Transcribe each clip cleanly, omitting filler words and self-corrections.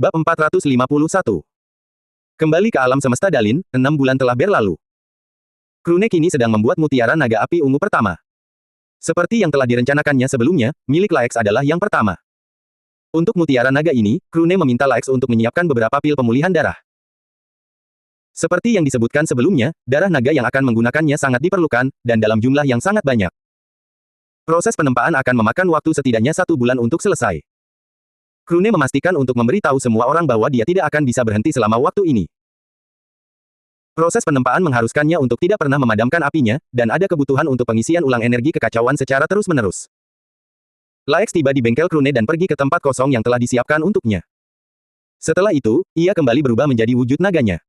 Bab 451. Kembali ke alam semesta Dalin, 6 bulan telah berlalu. Krune kini sedang membuat mutiara naga api ungu pertama. Seperti yang telah direncanakannya sebelumnya, milik Laex adalah yang pertama. Untuk mutiara naga ini, Krune meminta Laex untuk menyiapkan beberapa pil pemulihan darah. Seperti yang disebutkan sebelumnya, darah naga yang akan menggunakannya sangat diperlukan, dan dalam jumlah yang sangat banyak. Proses penempaan akan memakan waktu setidaknya 1 bulan untuk selesai. Krune memastikan untuk memberitahu semua orang bahwa dia tidak akan bisa berhenti selama waktu ini. Proses penempaan mengharuskannya untuk tidak pernah memadamkan apinya, dan ada kebutuhan untuk pengisian ulang energi kekacauan secara terus-menerus. Laex tiba di bengkel Krune dan pergi ke tempat kosong yang telah disiapkan untuknya. Setelah itu, ia kembali berubah menjadi wujud naganya.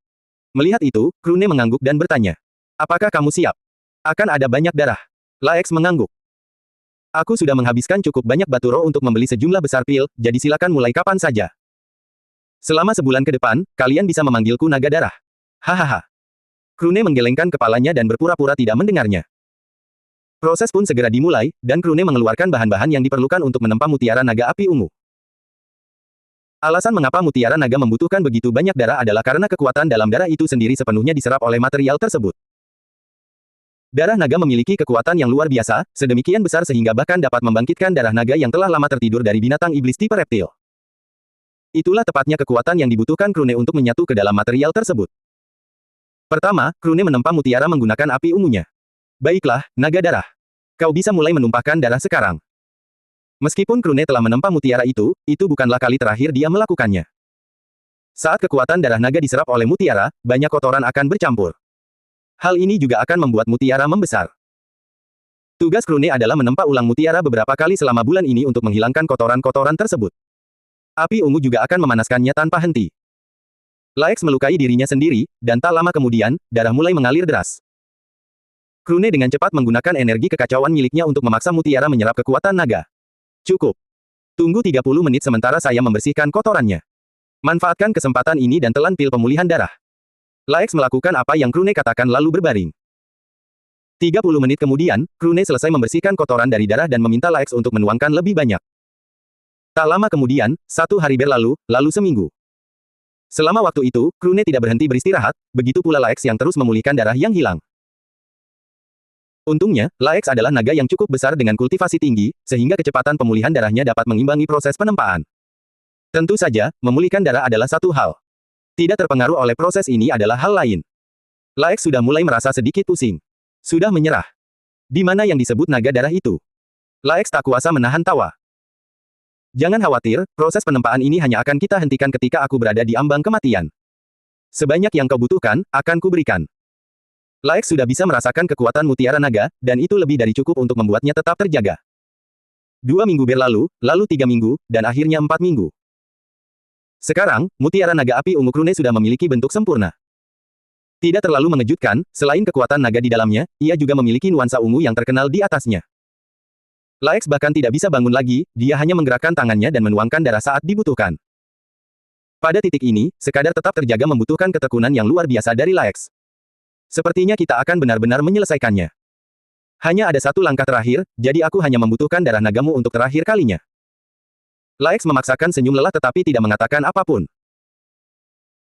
Melihat itu, Krune mengangguk dan bertanya, "Apakah kamu siap? Akan ada banyak darah." Laex mengangguk. "Aku sudah menghabiskan cukup banyak batu roh untuk membeli sejumlah besar pil, jadi silakan mulai kapan saja. Selama sebulan ke depan, kalian bisa memanggilku naga darah." Hahaha. Krune menggelengkan kepalanya dan berpura-pura tidak mendengarnya. Proses pun segera dimulai, dan Krune mengeluarkan bahan-bahan yang diperlukan untuk menempa mutiara naga api ungu. Alasan mengapa mutiara naga membutuhkan begitu banyak darah adalah karena kekuatan dalam darah itu sendiri sepenuhnya diserap oleh material tersebut. Darah naga memiliki kekuatan yang luar biasa, sedemikian besar sehingga bahkan dapat membangkitkan darah naga yang telah lama tertidur dari binatang iblis tipe reptil. Itulah tepatnya kekuatan yang dibutuhkan Krune untuk menyatu ke dalam material tersebut. Pertama, Krune menempa mutiara menggunakan api ungunya. "Baiklah, naga darah. Kau bisa mulai menumpahkan darah sekarang." Meskipun Krune telah menempa mutiara itu bukanlah kali terakhir dia melakukannya. Saat kekuatan darah naga diserap oleh mutiara, banyak kotoran akan bercampur. Hal ini juga akan membuat mutiara membesar. Tugas Krune adalah menempa ulang mutiara beberapa kali selama bulan ini untuk menghilangkan kotoran-kotoran tersebut. Api ungu juga akan memanaskannya tanpa henti. Laex melukai dirinya sendiri, dan tak lama kemudian, darah mulai mengalir deras. Krune dengan cepat menggunakan energi kekacauan miliknya untuk memaksa mutiara menyerap kekuatan naga. "Cukup. Tunggu 30 menit sementara saya membersihkan kotorannya. Manfaatkan kesempatan ini dan telan pil pemulihan darah." Laex melakukan apa yang Krune katakan lalu berbaring. 30 menit kemudian, Krune selesai membersihkan kotoran dari darah dan meminta Laex untuk menuangkan lebih banyak. Tak lama kemudian, 1 hari berlalu, lalu seminggu. Selama waktu itu, Krune tidak berhenti beristirahat, begitu pula Laex yang terus memulihkan darah yang hilang. Untungnya, Laex adalah naga yang cukup besar dengan kultivasi tinggi, sehingga kecepatan pemulihan darahnya dapat mengimbangi proses penempaan. Tentu saja, memulihkan darah adalah satu hal. Tidak terpengaruh oleh proses ini adalah hal lain. Laex sudah mulai merasa sedikit pusing. Sudah menyerah. Di mana yang disebut naga darah itu? Laex tak kuasa menahan tawa. "Jangan khawatir, proses penempaan ini hanya akan kita hentikan ketika aku berada di ambang kematian. Sebanyak yang kau butuhkan, akan kuberikan." Laex sudah bisa merasakan kekuatan mutiara naga, dan itu lebih dari cukup untuk membuatnya tetap terjaga. 2 minggu berlalu, lalu 3 minggu, dan akhirnya 4 minggu. Sekarang, mutiara naga api ungu Krune sudah memiliki bentuk sempurna. Tidak terlalu mengejutkan, selain kekuatan naga di dalamnya, ia juga memiliki nuansa ungu yang terkenal di atasnya. Laex bahkan tidak bisa bangun lagi, dia hanya menggerakkan tangannya dan menuangkan darah saat dibutuhkan. Pada titik ini, sekadar tetap terjaga membutuhkan ketekunan yang luar biasa dari Laex. Sepertinya kita akan benar-benar menyelesaikannya. Hanya ada satu langkah terakhir, jadi aku hanya membutuhkan darah nagamu untuk terakhir kalinya. Laex memaksakan senyum lelah tetapi tidak mengatakan apapun.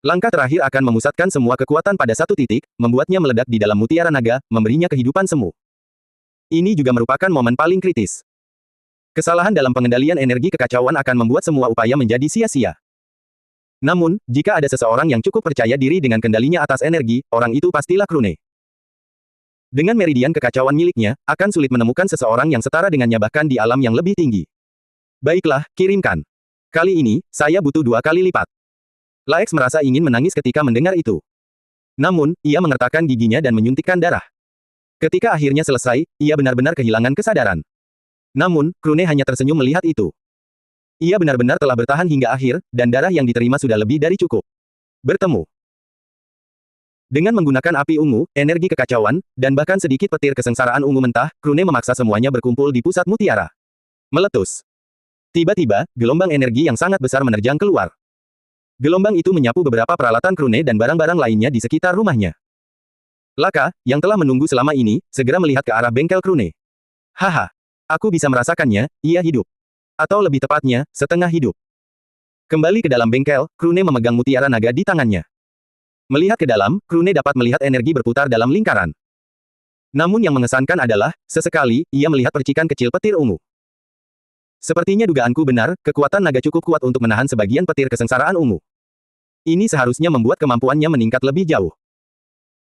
Langkah terakhir akan memusatkan semua kekuatan pada satu titik, membuatnya meledak di dalam mutiara naga, memberinya kehidupan semu. Ini juga merupakan momen paling kritis. Kesalahan dalam pengendalian energi kekacauan akan membuat semua upaya menjadi sia-sia. Namun, jika ada seseorang yang cukup percaya diri dengan kendalinya atas energi, orang itu pastilah Krune. Dengan meridian kekacauan miliknya, akan sulit menemukan seseorang yang setara dengannya bahkan di alam yang lebih tinggi. "Baiklah, kirimkan. Kali ini, saya butuh 2 kali lipat." Laex merasa ingin menangis ketika mendengar itu. Namun, ia mengertakkan giginya dan menyuntikkan darah. Ketika akhirnya selesai, ia benar-benar kehilangan kesadaran. Namun, Krune hanya tersenyum melihat itu. Ia benar-benar telah bertahan hingga akhir, dan darah yang diterima sudah lebih dari cukup. Bertemu. Dengan menggunakan api ungu, energi kekacauan, dan bahkan sedikit petir kesengsaraan ungu mentah, Krune memaksa semuanya berkumpul di pusat mutiara. Meletus. Tiba-tiba, gelombang energi yang sangat besar menerjang keluar. Gelombang itu menyapu beberapa peralatan Krune dan barang-barang lainnya di sekitar rumahnya. Laka, yang telah menunggu selama ini, segera melihat ke arah bengkel Krune. "Haha. Aku bisa merasakannya, ia hidup. Atau lebih tepatnya, setengah hidup." Kembali ke dalam bengkel, Krune memegang mutiara naga di tangannya. Melihat ke dalam, Krune dapat melihat energi berputar dalam lingkaran. Namun yang mengesankan adalah, sesekali, ia melihat percikan kecil petir ungu. Sepertinya dugaanku benar, kekuatan naga cukup kuat untuk menahan sebagian petir kesengsaraan ungu. Ini seharusnya membuat kemampuannya meningkat lebih jauh.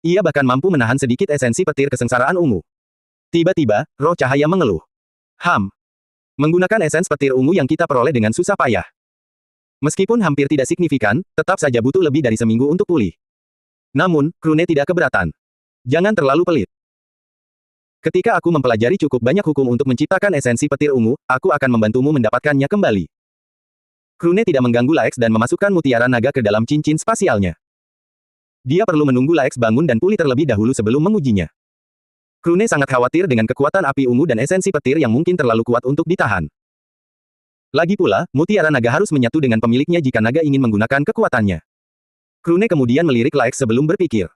Ia bahkan mampu menahan sedikit esensi petir kesengsaraan ungu. Tiba-tiba, roh cahaya mengeluh. Menggunakan esens petir ungu yang kita peroleh dengan susah payah. Meskipun hampir tidak signifikan, tetap saja butuh lebih dari seminggu untuk pulih. Namun, Krune tidak keberatan. Jangan terlalu pelit. Ketika aku mempelajari cukup banyak hukum untuk menciptakan esensi petir ungu, aku akan membantumu mendapatkannya kembali. Krune tidak mengganggu Laex dan memasukkan mutiara naga ke dalam cincin spasialnya. Dia perlu menunggu Laex bangun dan pulih terlebih dahulu sebelum mengujinya. Krune sangat khawatir dengan kekuatan api ungu dan esensi petir yang mungkin terlalu kuat untuk ditahan. Lagi pula, mutiara naga harus menyatu dengan pemiliknya jika naga ingin menggunakan kekuatannya. Krune kemudian melirik Laex sebelum berpikir.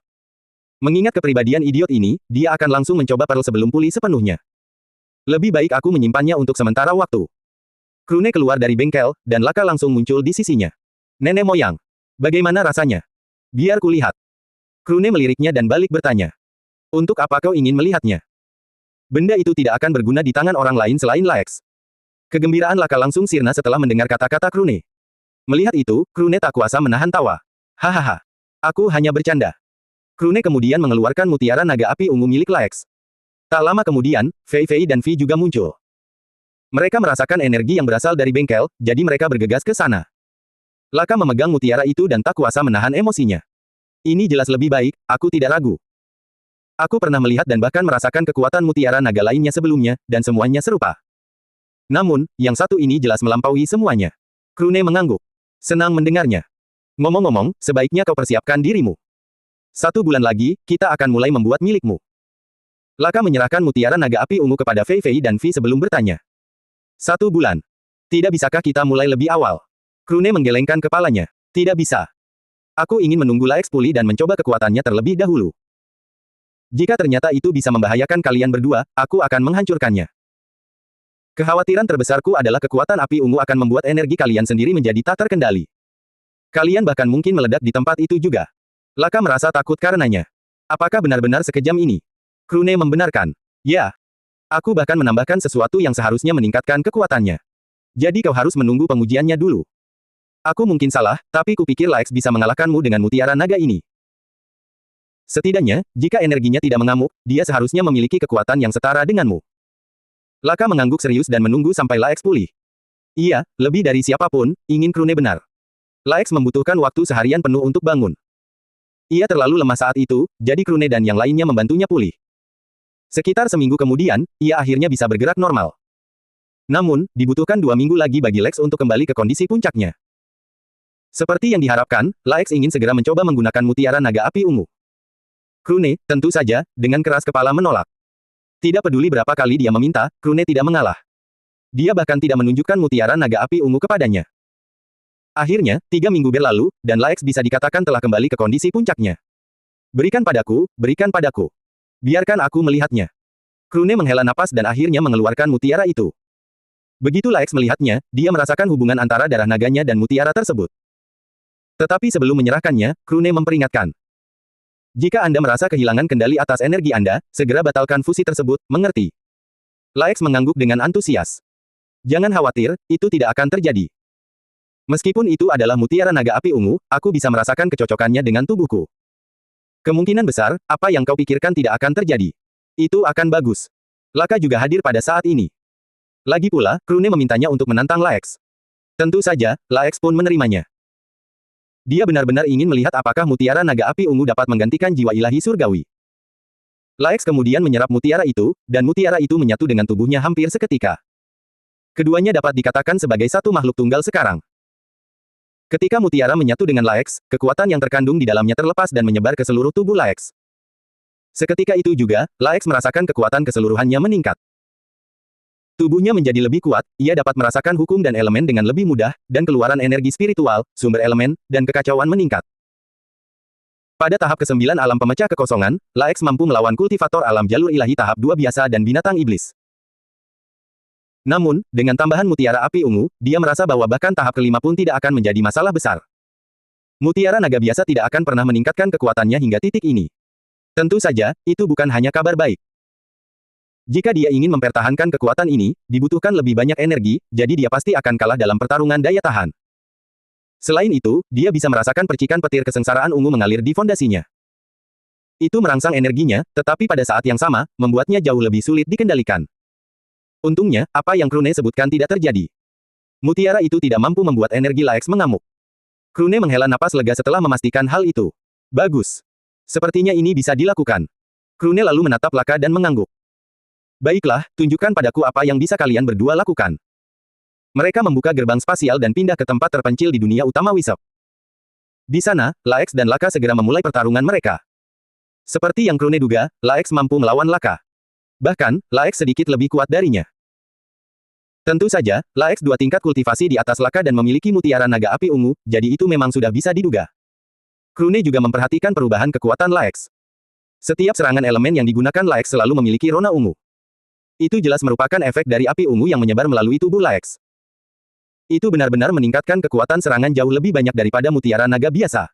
Mengingat kepribadian idiot ini, dia akan langsung mencoba Pearl sebelum pulih sepenuhnya. Lebih baik aku menyimpannya untuk sementara waktu. Krune keluar dari bengkel, dan Laka langsung muncul di sisinya. Nenek moyang. Bagaimana rasanya? Biar kulihat. Krune meliriknya dan balik bertanya. Untuk apa kau ingin melihatnya? Benda itu tidak akan berguna di tangan orang lain selain Laex. Kegembiraan Laka langsung sirna setelah mendengar kata-kata Krune. Melihat itu, Krune tak kuasa menahan tawa. Hahaha. Aku hanya bercanda. Krune kemudian mengeluarkan mutiara naga api ungu milik Laex. Tak lama kemudian, Fei Fei dan Vi juga muncul. Mereka merasakan energi yang berasal dari bengkel, jadi mereka bergegas ke sana. Laka memegang mutiara itu dan tak kuasa menahan emosinya. Ini jelas lebih baik, aku tidak ragu. Aku pernah melihat dan bahkan merasakan kekuatan mutiara naga lainnya sebelumnya, dan semuanya serupa. Namun, yang satu ini jelas melampaui semuanya. Krune mengangguk. Senang mendengarnya. Ngomong-ngomong, sebaiknya kau persiapkan dirimu. 1 bulan lagi, kita akan mulai membuat milikmu. Laka menyerahkan mutiara naga api ungu kepada Fei Fei dan Vi sebelum bertanya. 1 bulan. Tidak bisakah kita mulai lebih awal? Krune menggelengkan kepalanya. Tidak bisa. Aku ingin menunggu Laex pulih dan mencoba kekuatannya terlebih dahulu. Jika ternyata itu bisa membahayakan kalian berdua, aku akan menghancurkannya. Kekhawatiran terbesarku adalah kekuatan api ungu akan membuat energi kalian sendiri menjadi tak terkendali. Kalian bahkan mungkin meledak di tempat itu juga. Laka merasa takut karenanya. Apakah benar-benar sekejam ini? Krune membenarkan. Ya. Aku bahkan menambahkan sesuatu yang seharusnya meningkatkan kekuatannya. Jadi kau harus menunggu pengujiannya dulu. Aku mungkin salah, tapi kupikir Laex bisa mengalahkanmu dengan mutiara naga ini. Setidaknya, jika energinya tidak mengamuk, dia seharusnya memiliki kekuatan yang setara denganmu. Laka mengangguk serius dan menunggu sampai Laex pulih. Iya, lebih dari siapapun, ingin Krune benar. Laex membutuhkan waktu seharian penuh untuk bangun. Ia terlalu lemah saat itu, jadi Krune dan yang lainnya membantunya pulih. Sekitar seminggu kemudian, ia akhirnya bisa bergerak normal. Namun, dibutuhkan 2 minggu lagi bagi Laex untuk kembali ke kondisi puncaknya. Seperti yang diharapkan, Laex ingin segera mencoba menggunakan mutiara naga api ungu. Krune, tentu saja, dengan keras kepala menolak. Tidak peduli berapa kali dia meminta, Krune tidak mengalah. Dia bahkan tidak menunjukkan mutiara naga api ungu kepadanya. Akhirnya, 3 minggu berlalu, dan Laex bisa dikatakan telah kembali ke kondisi puncaknya. Berikan padaku, berikan padaku. Biarkan aku melihatnya. Krune menghela napas dan akhirnya mengeluarkan mutiara itu. Begitu Laex melihatnya, dia merasakan hubungan antara darah naganya dan mutiara tersebut. Tetapi sebelum menyerahkannya, Krune memperingatkan. Jika Anda merasa kehilangan kendali atas energi Anda, segera batalkan fusi tersebut, mengerti? Laex mengangguk dengan antusias. Jangan khawatir, itu tidak akan terjadi. Meskipun itu adalah mutiara naga api ungu, aku bisa merasakan kecocokannya dengan tubuhku. Kemungkinan besar, apa yang kau pikirkan tidak akan terjadi. Itu akan bagus. Laka juga hadir pada saat ini. Lagi pula, Krune memintanya untuk menantang Laex. Tentu saja, Laex pun menerimanya. Dia benar-benar ingin melihat apakah mutiara naga api ungu dapat menggantikan jiwa ilahi surgawi. Laex kemudian menyerap mutiara itu, dan mutiara itu menyatu dengan tubuhnya hampir seketika. Keduanya dapat dikatakan sebagai satu makhluk tunggal sekarang. Ketika mutiara menyatu dengan Laex, kekuatan yang terkandung di dalamnya terlepas dan menyebar ke seluruh tubuh Laex. Seketika itu juga, Laex merasakan kekuatan keseluruhannya meningkat. Tubuhnya menjadi lebih kuat, ia dapat merasakan hukum dan elemen dengan lebih mudah, dan keluaran energi spiritual, sumber elemen, dan kekacauan meningkat. Pada tahap ke-9 alam pemecah kekosongan, Laex mampu melawan kultivator alam jalur ilahi tahap 2 biasa dan binatang iblis. Namun, dengan tambahan mutiara api ungu, dia merasa bahwa bahkan tahap kelima pun tidak akan menjadi masalah besar. Mutiara naga biasa tidak akan pernah meningkatkan kekuatannya hingga titik ini. Tentu saja, itu bukan hanya kabar baik. Jika dia ingin mempertahankan kekuatan ini, dibutuhkan lebih banyak energi, jadi dia pasti akan kalah dalam pertarungan daya tahan. Selain itu, dia bisa merasakan percikan petir kesengsaraan ungu mengalir di fondasinya. Itu merangsang energinya, tetapi pada saat yang sama, membuatnya jauh lebih sulit dikendalikan. Untungnya, apa yang Krune sebutkan tidak terjadi. Mutiara itu tidak mampu membuat energi Laex mengamuk. Krune menghela napas lega setelah memastikan hal itu. Bagus. Sepertinya ini bisa dilakukan. Krune lalu menatap Laka dan mengangguk. Baiklah, tunjukkan padaku apa yang bisa kalian berdua lakukan. Mereka membuka gerbang spasial dan pindah ke tempat terpencil di dunia utama Wisep. Di sana, Laex dan Laka segera memulai pertarungan mereka. Seperti yang Krune duga, Laex mampu melawan Laka. Bahkan, Laex sedikit lebih kuat darinya. Tentu saja, Laex 2 tingkat kultivasi di atas Laka dan memiliki mutiara naga api ungu, jadi itu memang sudah bisa diduga. Krune juga memperhatikan perubahan kekuatan Laex. Setiap serangan elemen yang digunakan Laex selalu memiliki rona ungu. Itu jelas merupakan efek dari api ungu yang menyebar melalui tubuh Laex. Itu benar-benar meningkatkan kekuatan serangan jauh lebih banyak daripada mutiara naga biasa.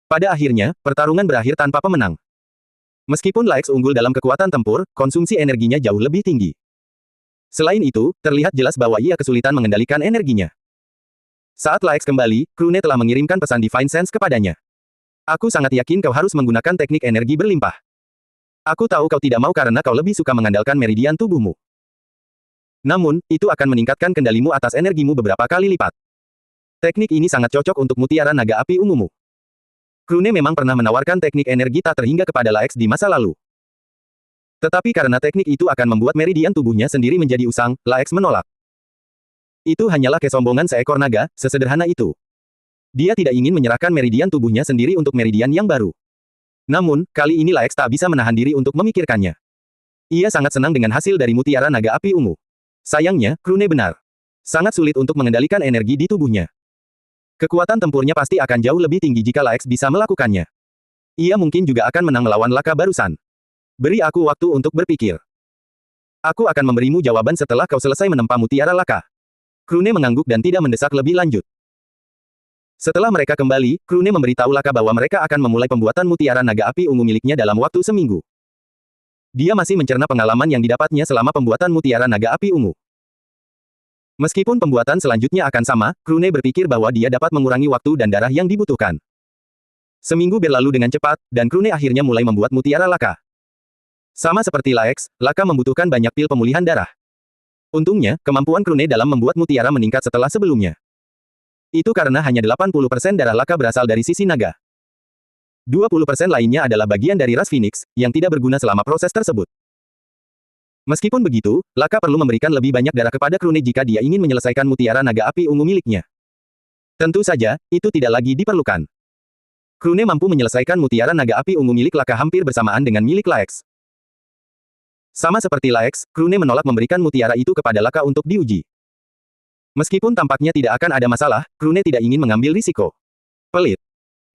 Pada akhirnya, pertarungan berakhir tanpa pemenang. Meskipun Laex unggul dalam kekuatan tempur, konsumsi energinya jauh lebih tinggi. Selain itu, terlihat jelas bahwa ia kesulitan mengendalikan energinya. Saat Laex kembali, Krune telah mengirimkan pesan Divine Sense kepadanya. Aku sangat yakin kau harus menggunakan teknik energi berlimpah. Aku tahu kau tidak mau karena kau lebih suka mengandalkan meridian tubuhmu. Namun, itu akan meningkatkan kendalimu atas energimu beberapa kali lipat. Teknik ini sangat cocok untuk mutiara naga api ungumu. Krune memang pernah menawarkan teknik energi tak terhingga kepada Laex di masa lalu. Tetapi karena teknik itu akan membuat meridian tubuhnya sendiri menjadi usang, Laex menolak. Itu hanyalah kesombongan seekor naga, sesederhana itu. Dia tidak ingin menyerahkan meridian tubuhnya sendiri untuk meridian yang baru. Namun, kali ini Laex tak bisa menahan diri untuk memikirkannya. Ia sangat senang dengan hasil dari mutiara naga api ungu. Sayangnya, Krune benar. Sangat sulit untuk mengendalikan energi di tubuhnya. Kekuatan tempurnya pasti akan jauh lebih tinggi jika Laex bisa melakukannya. Ia mungkin juga akan menang melawan Laka barusan. Beri aku waktu untuk berpikir. Aku akan memberimu jawaban setelah kau selesai menempa mutiara Laka. Krune mengangguk dan tidak mendesak lebih lanjut. Setelah mereka kembali, Krune memberitahu Laka bahwa mereka akan memulai pembuatan mutiara naga api ungu miliknya dalam waktu seminggu. Dia masih mencerna pengalaman yang didapatnya selama pembuatan mutiara naga api ungu. Meskipun pembuatan selanjutnya akan sama, Krune berpikir bahwa dia dapat mengurangi waktu dan darah yang dibutuhkan. Seminggu berlalu dengan cepat, dan Krune akhirnya mulai membuat mutiara Laka. Sama seperti Laex, Laka membutuhkan banyak pil pemulihan darah. Untungnya, kemampuan Krune dalam membuat mutiara meningkat setelah sebelumnya. Itu karena hanya 80% darah Laka berasal dari sisi naga. 20% lainnya adalah bagian dari ras Phoenix, yang tidak berguna selama proses tersebut. Meskipun begitu, Laka perlu memberikan lebih banyak darah kepada Krune jika dia ingin menyelesaikan mutiara naga api ungu miliknya. Tentu saja, itu tidak lagi diperlukan. Krune mampu menyelesaikan mutiara naga api ungu milik Laka hampir bersamaan dengan milik Laex. Sama seperti Laex, Krune menolak memberikan mutiara itu kepada Laka untuk diuji. Meskipun tampaknya tidak akan ada masalah, Krune tidak ingin mengambil risiko. Pelit.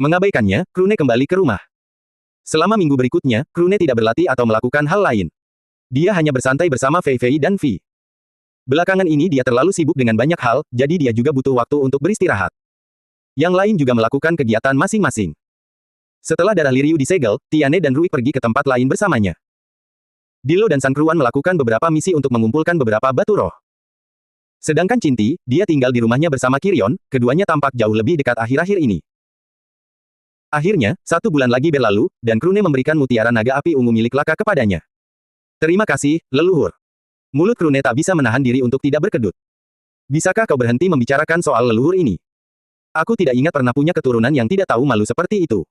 Mengabaikannya, Krune kembali ke rumah. Selama minggu berikutnya, Krune tidak berlatih atau melakukan hal lain. Dia hanya bersantai bersama Fei Fei dan Vi. Belakangan ini dia terlalu sibuk dengan banyak hal, jadi dia juga butuh waktu untuk beristirahat. Yang lain juga melakukan kegiatan masing-masing. Setelah darah Liryu disegel, Tiane dan Rui pergi ke tempat lain bersamanya. Dilo dan San Kruan melakukan beberapa misi untuk mengumpulkan beberapa batu roh. Sedangkan Cinti, dia tinggal di rumahnya bersama Kirion, keduanya tampak jauh lebih dekat akhir-akhir ini. Akhirnya, 1 bulan lagi berlalu, dan Krune memberikan mutiara naga api ungu milik Laka kepadanya. Terima kasih, leluhur. Mulut Krune tak bisa menahan diri untuk tidak berkedut. Bisakah kau berhenti membicarakan soal leluhur ini? Aku tidak ingat pernah punya keturunan yang tidak tahu malu seperti itu.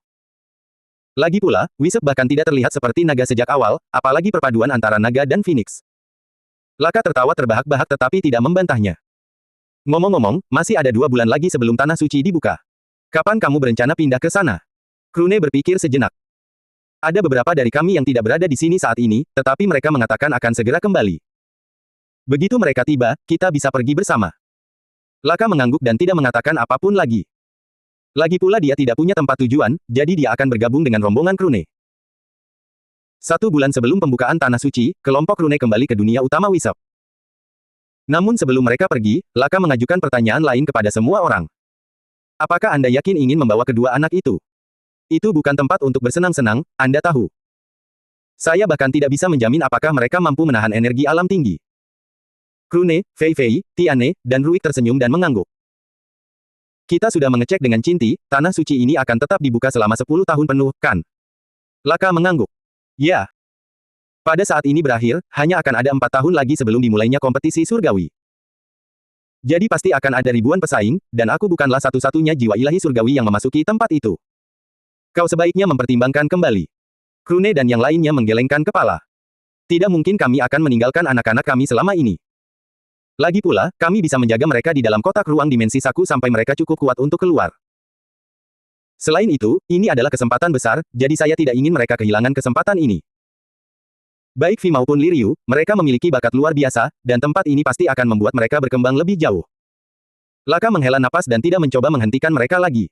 Lagi pula, Wisep bahkan tidak terlihat seperti naga sejak awal, apalagi perpaduan antara naga dan Phoenix. Laka tertawa terbahak-bahak tetapi tidak membantahnya. Ngomong-ngomong, masih ada 2 bulan lagi sebelum Tanah Suci dibuka. Kapan kamu berencana pindah ke sana? Krune berpikir sejenak. Ada beberapa dari kami yang tidak berada di sini saat ini, tetapi mereka mengatakan akan segera kembali. Begitu mereka tiba, kita bisa pergi bersama. Laka mengangguk dan tidak mengatakan apapun lagi. Lagi pula dia tidak punya tempat tujuan, jadi dia akan bergabung dengan rombongan Krune. 1 bulan sebelum pembukaan Tanah Suci, kelompok Krune kembali ke dunia utama Wisep. Namun sebelum mereka pergi, Laka mengajukan pertanyaan lain kepada semua orang. Apakah Anda yakin ingin membawa kedua anak itu? Itu bukan tempat untuk bersenang-senang, Anda tahu. Saya bahkan tidak bisa menjamin apakah mereka mampu menahan energi alam tinggi. Krune, Fei Fei, Tiane, dan Ruik tersenyum dan mengangguk. Kita sudah mengecek dengan Cinti, tanah suci ini akan tetap dibuka selama 10 tahun penuh, kan? Laka mengangguk. Ya. Pada saat ini berakhir, hanya akan ada 4 tahun lagi sebelum dimulainya kompetisi surgawi. Jadi pasti akan ada ribuan pesaing, dan aku bukanlah satu-satunya jiwa ilahi surgawi yang memasuki tempat itu. Kau sebaiknya mempertimbangkan kembali. Krune dan yang lainnya menggelengkan kepala. Tidak mungkin kami akan meninggalkan anak-anak kami selama ini. Lagi pula, kami bisa menjaga mereka di dalam kotak ruang dimensi Saku sampai mereka cukup kuat untuk keluar. Selain itu, ini adalah kesempatan besar, jadi saya tidak ingin mereka kehilangan kesempatan ini. Baik Vi maupun Liryu, mereka memiliki bakat luar biasa, dan tempat ini pasti akan membuat mereka berkembang lebih jauh. Laka menghela napas dan tidak mencoba menghentikan mereka lagi.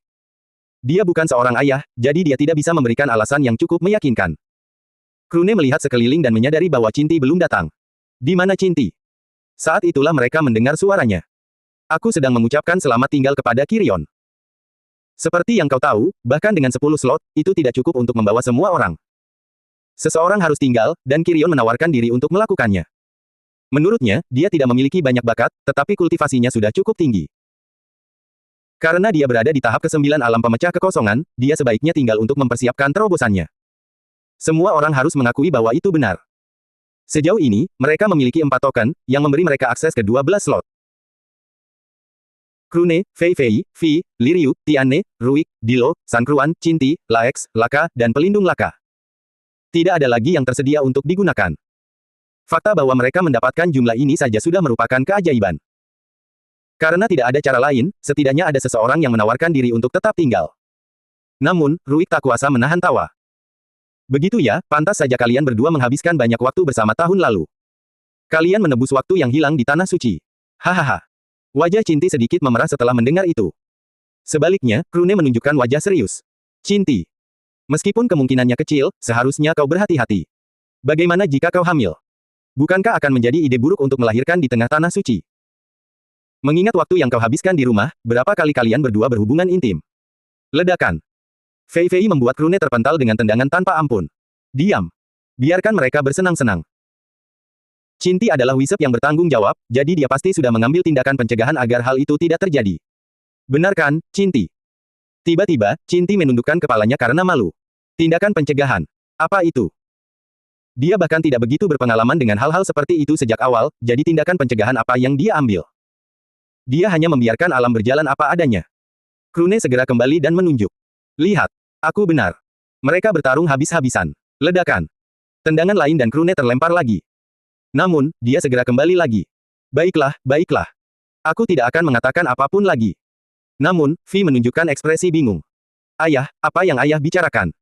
Dia bukan seorang ayah, jadi dia tidak bisa memberikan alasan yang cukup meyakinkan. Krune melihat sekeliling dan menyadari bahwa Cinti belum datang. Di mana Cinti? Saat itulah mereka mendengar suaranya. Aku sedang mengucapkan selamat tinggal kepada Kirion. Seperti yang kau tahu, bahkan dengan 10 slot, itu tidak cukup untuk membawa semua orang. Seseorang harus tinggal, dan Kirion menawarkan diri untuk melakukannya. Menurutnya, dia tidak memiliki banyak bakat, tetapi kultivasinya sudah cukup tinggi. Karena dia berada di tahap ke-9 alam pemecah kekosongan, dia sebaiknya tinggal untuk mempersiapkan terobosannya. Semua orang harus mengakui bahwa itu benar. Sejauh ini, mereka memiliki 4 token, yang memberi mereka akses ke 12 slot. Krune, Fei Fei, Vi, Liryu, Tiane, Ruik, Dilo, Sankruan, Cinti, Laex, Laka, dan Pelindung Laka. Tidak ada lagi yang tersedia untuk digunakan. Fakta bahwa mereka mendapatkan jumlah ini saja sudah merupakan keajaiban. Karena tidak ada cara lain, setidaknya ada seseorang yang menawarkan diri untuk tetap tinggal. Namun, Ruik tak kuasa menahan tawa. Begitu ya, pantas saja kalian berdua menghabiskan banyak waktu bersama tahun lalu. Kalian menebus waktu yang hilang di tanah suci. Hahaha. Wajah Cinti sedikit memerah setelah mendengar itu. Sebaliknya, Krune menunjukkan wajah serius. Cinti. Meskipun kemungkinannya kecil, seharusnya kau berhati-hati. Bagaimana jika kau hamil? Bukankah akan menjadi ide buruk untuk melahirkan di tengah tanah suci? Mengingat waktu yang kau habiskan di rumah, berapa kali kalian berdua berhubungan intim? Ledakan. Fei Fei membuat Krune terpental dengan tendangan tanpa ampun. Diam. Biarkan mereka bersenang-senang. Cinti adalah Wisep yang bertanggung jawab, jadi dia pasti sudah mengambil tindakan pencegahan agar hal itu tidak terjadi. Benar kan, Cinti? Tiba-tiba, Cinti menundukkan kepalanya karena malu. Tindakan pencegahan. Apa itu? Dia bahkan tidak begitu berpengalaman dengan hal-hal seperti itu sejak awal, jadi tindakan pencegahan apa yang dia ambil? Dia hanya membiarkan alam berjalan apa adanya. Krune segera kembali dan menunjuk. Lihat. Aku benar. Mereka bertarung habis-habisan. Ledakan. Tendangan lain dan Krune terlempar lagi. Namun, dia segera kembali lagi. Baiklah, baiklah. Aku tidak akan mengatakan apapun lagi. Namun, Vi menunjukkan ekspresi bingung. Ayah, apa yang ayah bicarakan?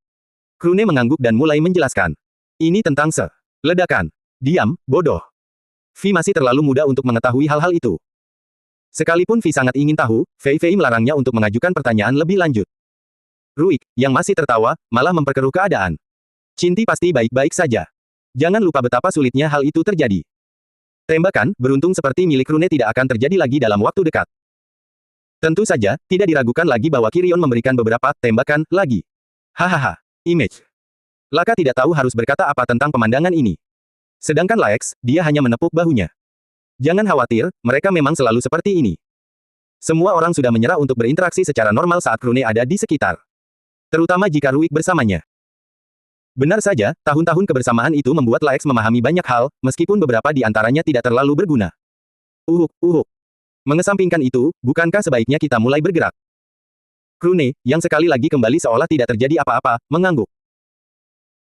Krune mengangguk dan mulai menjelaskan. Ini tentang ledakan. Diam, bodoh. Vi masih terlalu muda untuk mengetahui hal-hal itu. Sekalipun Vi sangat ingin tahu, Fei Fei melarangnya untuk mengajukan pertanyaan lebih lanjut. Ruik, yang masih tertawa, malah memperkeruh keadaan. Cinti pasti baik-baik saja. Jangan lupa betapa sulitnya hal itu terjadi. Tembakan, beruntung seperti milik Krune tidak akan terjadi lagi dalam waktu dekat. Tentu saja, tidak diragukan lagi bahwa Kirion memberikan beberapa tembakan lagi. Hahaha. Image. Laka tidak tahu harus berkata apa tentang pemandangan ini. Sedangkan Laex, dia hanya menepuk bahunya. Jangan khawatir, mereka memang selalu seperti ini. Semua orang sudah menyerah untuk berinteraksi secara normal saat Krune ada di sekitar. Terutama jika Ruik bersamanya. Benar saja, tahun-tahun kebersamaan itu membuat Laex memahami banyak hal, meskipun beberapa di antaranya tidak terlalu berguna. Uhuk. Mengesampingkan itu, bukankah sebaiknya kita mulai bergerak? Krune, yang sekali lagi kembali seolah tidak terjadi apa-apa, mengangguk.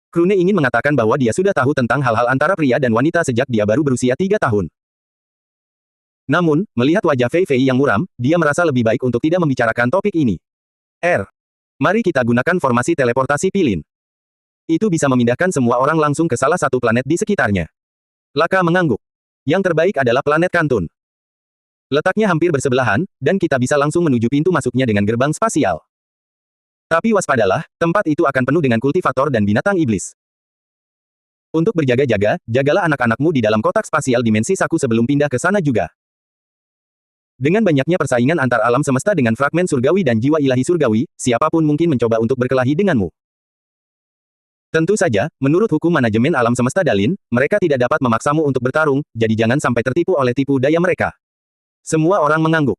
Krune ingin mengatakan bahwa dia sudah tahu tentang hal-hal antara pria dan wanita sejak dia baru berusia 3 tahun. Namun, melihat wajah Fei Fei yang muram, dia merasa lebih baik untuk tidak membicarakan topik ini. Mari kita gunakan formasi teleportasi pilin. Itu bisa memindahkan semua orang langsung ke salah satu planet di sekitarnya. Laka mengangguk. Yang terbaik adalah planet Kantun. Letaknya hampir bersebelahan, dan kita bisa langsung menuju pintu masuknya dengan gerbang spasial. Tapi waspadalah, tempat itu akan penuh dengan kultivator dan binatang iblis. Untuk berjaga-jaga, jagalah anak-anakmu di dalam kotak spasial dimensi Saku sebelum pindah ke sana juga. Dengan banyaknya persaingan antar alam semesta dengan fragmen surgawi dan jiwa ilahi surgawi, siapapun mungkin mencoba untuk berkelahi denganmu. Tentu saja, menurut hukum manajemen alam semesta Dalin, mereka tidak dapat memaksamu untuk bertarung, jadi jangan sampai tertipu oleh tipu daya mereka. Semua orang mengangguk.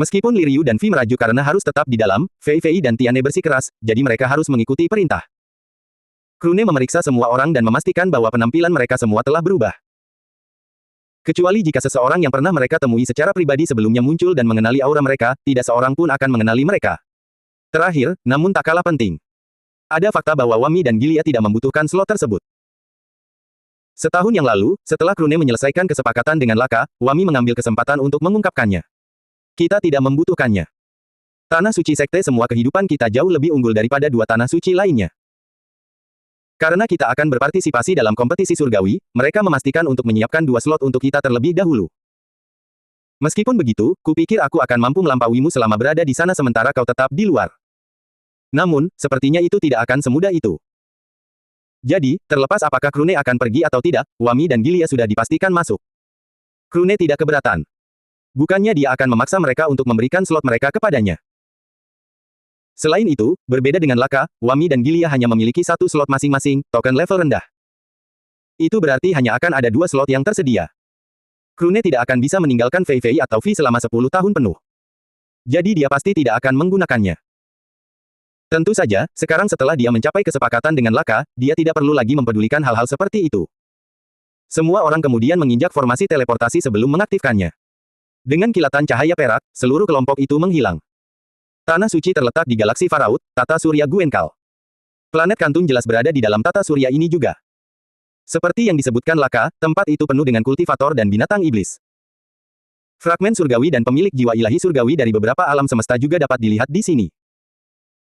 Meskipun Li Ryu dan Vi merajuk karena harus tetap di dalam, Fei Fei dan Tiane bersikeras, jadi mereka harus mengikuti perintah. Krune memeriksa semua orang dan memastikan bahwa penampilan mereka semua telah berubah. Kecuali jika seseorang yang pernah mereka temui secara pribadi sebelumnya muncul dan mengenali aura mereka, tidak seorang pun akan mengenali mereka. Terakhir, namun tak kalah penting. Ada fakta bahwa Wami dan Gilia tidak membutuhkan slot tersebut. Setahun yang lalu, setelah Krune menyelesaikan kesepakatan dengan Laka, Wami mengambil kesempatan untuk mengungkapkannya. Kita tidak membutuhkannya. Tanah suci sekte semua kehidupan kita jauh lebih unggul daripada dua tanah suci lainnya. Karena kita akan berpartisipasi dalam kompetisi surgawi, mereka memastikan untuk menyiapkan 2 slot untuk kita terlebih dahulu. Meskipun begitu, kupikir aku akan mampu melampauimu selama berada di sana sementara kau tetap di luar. Namun, sepertinya itu tidak akan semudah itu. Jadi, terlepas apakah Krune akan pergi atau tidak, Wami dan Gilia sudah dipastikan masuk. Krune tidak keberatan. Bukannya dia akan memaksa mereka untuk memberikan slot mereka kepadanya. Selain itu, berbeda dengan Laka, Wami dan Gilia hanya memiliki 1 slot masing-masing, token level rendah. Itu berarti hanya akan ada 2 slot yang tersedia. Krune tidak akan bisa meninggalkan Fei Fei atau Vi selama 10 tahun penuh. Jadi dia pasti tidak akan menggunakannya. Tentu saja, sekarang setelah dia mencapai kesepakatan dengan Laka, dia tidak perlu lagi mempedulikan hal-hal seperti itu. Semua orang kemudian menginjak formasi teleportasi sebelum mengaktifkannya. Dengan kilatan cahaya perak, seluruh kelompok itu menghilang. Tanah suci terletak di galaksi Faraut, tata surya Guenkal. Planet kantung jelas berada di dalam tata surya ini juga. Seperti yang disebutkan Laka, tempat itu penuh dengan kultivator dan binatang iblis. Fragmen surgawi dan pemilik jiwa ilahi surgawi dari beberapa alam semesta juga dapat dilihat di sini.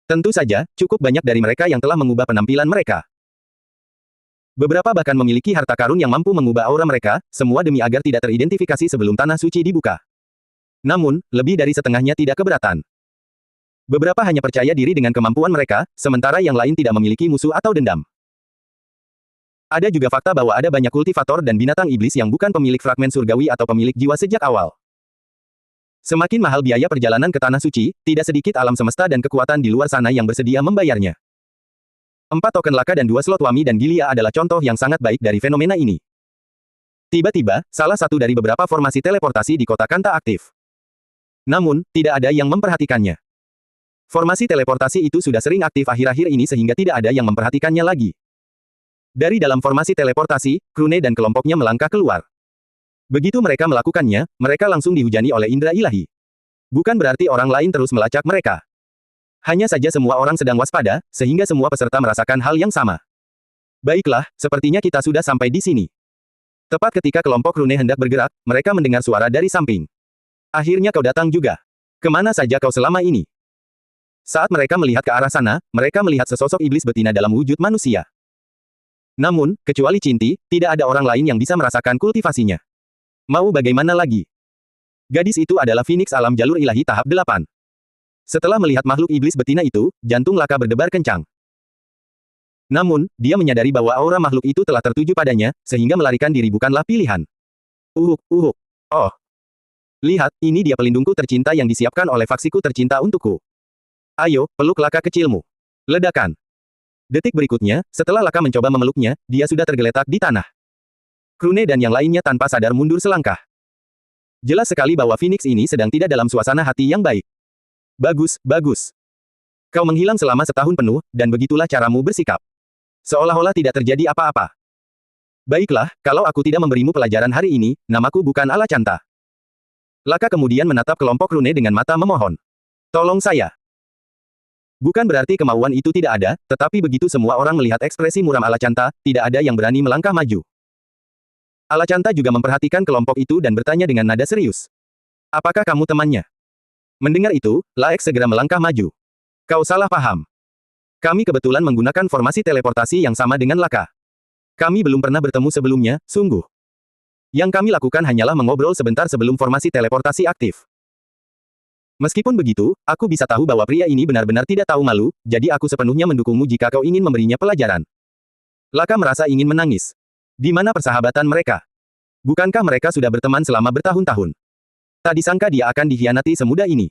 Tentu saja, cukup banyak dari mereka yang telah mengubah penampilan mereka. Beberapa bahkan memiliki harta karun yang mampu mengubah aura mereka, semua demi agar tidak teridentifikasi sebelum tanah suci dibuka. Namun, lebih dari setengahnya tidak keberatan. Beberapa hanya percaya diri dengan kemampuan mereka, sementara yang lain tidak memiliki musuh atau dendam. Ada juga fakta bahwa ada banyak kultivator dan binatang iblis yang bukan pemilik fragmen surgawi atau pemilik jiwa sejak awal. Semakin mahal biaya perjalanan ke tanah suci, tidak sedikit alam semesta dan kekuatan di luar sana yang bersedia membayarnya. 4 token Laka dan 2 slot Wami dan Gilia adalah contoh yang sangat baik dari fenomena ini. Tiba-tiba, salah satu dari beberapa formasi teleportasi di kota Kanta aktif. Namun, tidak ada yang memperhatikannya. Formasi teleportasi itu sudah sering aktif akhir-akhir ini sehingga tidak ada yang memperhatikannya lagi. Dari dalam formasi teleportasi, Krune dan kelompoknya melangkah keluar. Begitu mereka melakukannya, mereka langsung dihujani oleh indera ilahi. Bukan berarti orang lain terus melacak mereka. Hanya saja semua orang sedang waspada, sehingga semua peserta merasakan hal yang sama. Baiklah, sepertinya kita sudah sampai di sini. Tepat ketika kelompok Krune hendak bergerak, mereka mendengar suara dari samping. Akhirnya kau datang juga. Kemana saja kau selama ini? Saat mereka melihat ke arah sana, mereka melihat sesosok iblis betina dalam wujud manusia. Namun, kecuali Cinti, tidak ada orang lain yang bisa merasakan kultivasinya. Mau bagaimana lagi? Gadis itu adalah Phoenix alam jalur ilahi tahap 8. Setelah melihat makhluk iblis betina itu, jantung Laka berdebar kencang. Namun, dia menyadari bahwa aura makhluk itu telah tertuju padanya, sehingga melarikan diri bukanlah pilihan. Oh. Lihat, ini dia pelindungku tercinta yang disiapkan oleh faksiku tercinta untukku. Ayo, peluk Laka kecilmu. Ledakan. Detik berikutnya, setelah Laka mencoba memeluknya, dia sudah tergeletak di tanah. Krune dan yang lainnya tanpa sadar mundur selangkah. Jelas sekali bahwa Phoenix ini sedang tidak dalam suasana hati yang baik. Bagus. Kau menghilang selama setahun penuh, dan begitulah caramu bersikap. Seolah-olah tidak terjadi apa-apa. Baiklah, kalau aku tidak memberimu pelajaran hari ini, namaku bukan Alacanta. Laka kemudian menatap kelompok Krune dengan mata memohon. Tolong saya. Bukan berarti kemauan itu tidak ada, tetapi begitu semua orang melihat ekspresi muram Alacanta, tidak ada yang berani melangkah maju. Alacanta juga memperhatikan kelompok itu dan bertanya dengan nada serius. Apakah kamu temannya? Mendengar itu, Laek segera melangkah maju. Kau salah paham. Kami kebetulan menggunakan formasi teleportasi yang sama dengan Laka. Kami belum pernah bertemu sebelumnya, sungguh. Yang kami lakukan hanyalah mengobrol sebentar sebelum formasi teleportasi aktif. Meskipun begitu, aku bisa tahu bahwa pria ini benar-benar tidak tahu malu, jadi aku sepenuhnya mendukungmu jika kau ingin memberinya pelajaran. Laka merasa ingin menangis. Di mana persahabatan mereka? Bukankah mereka sudah berteman selama bertahun-tahun? Tak disangka dia akan dikhianati semudah ini.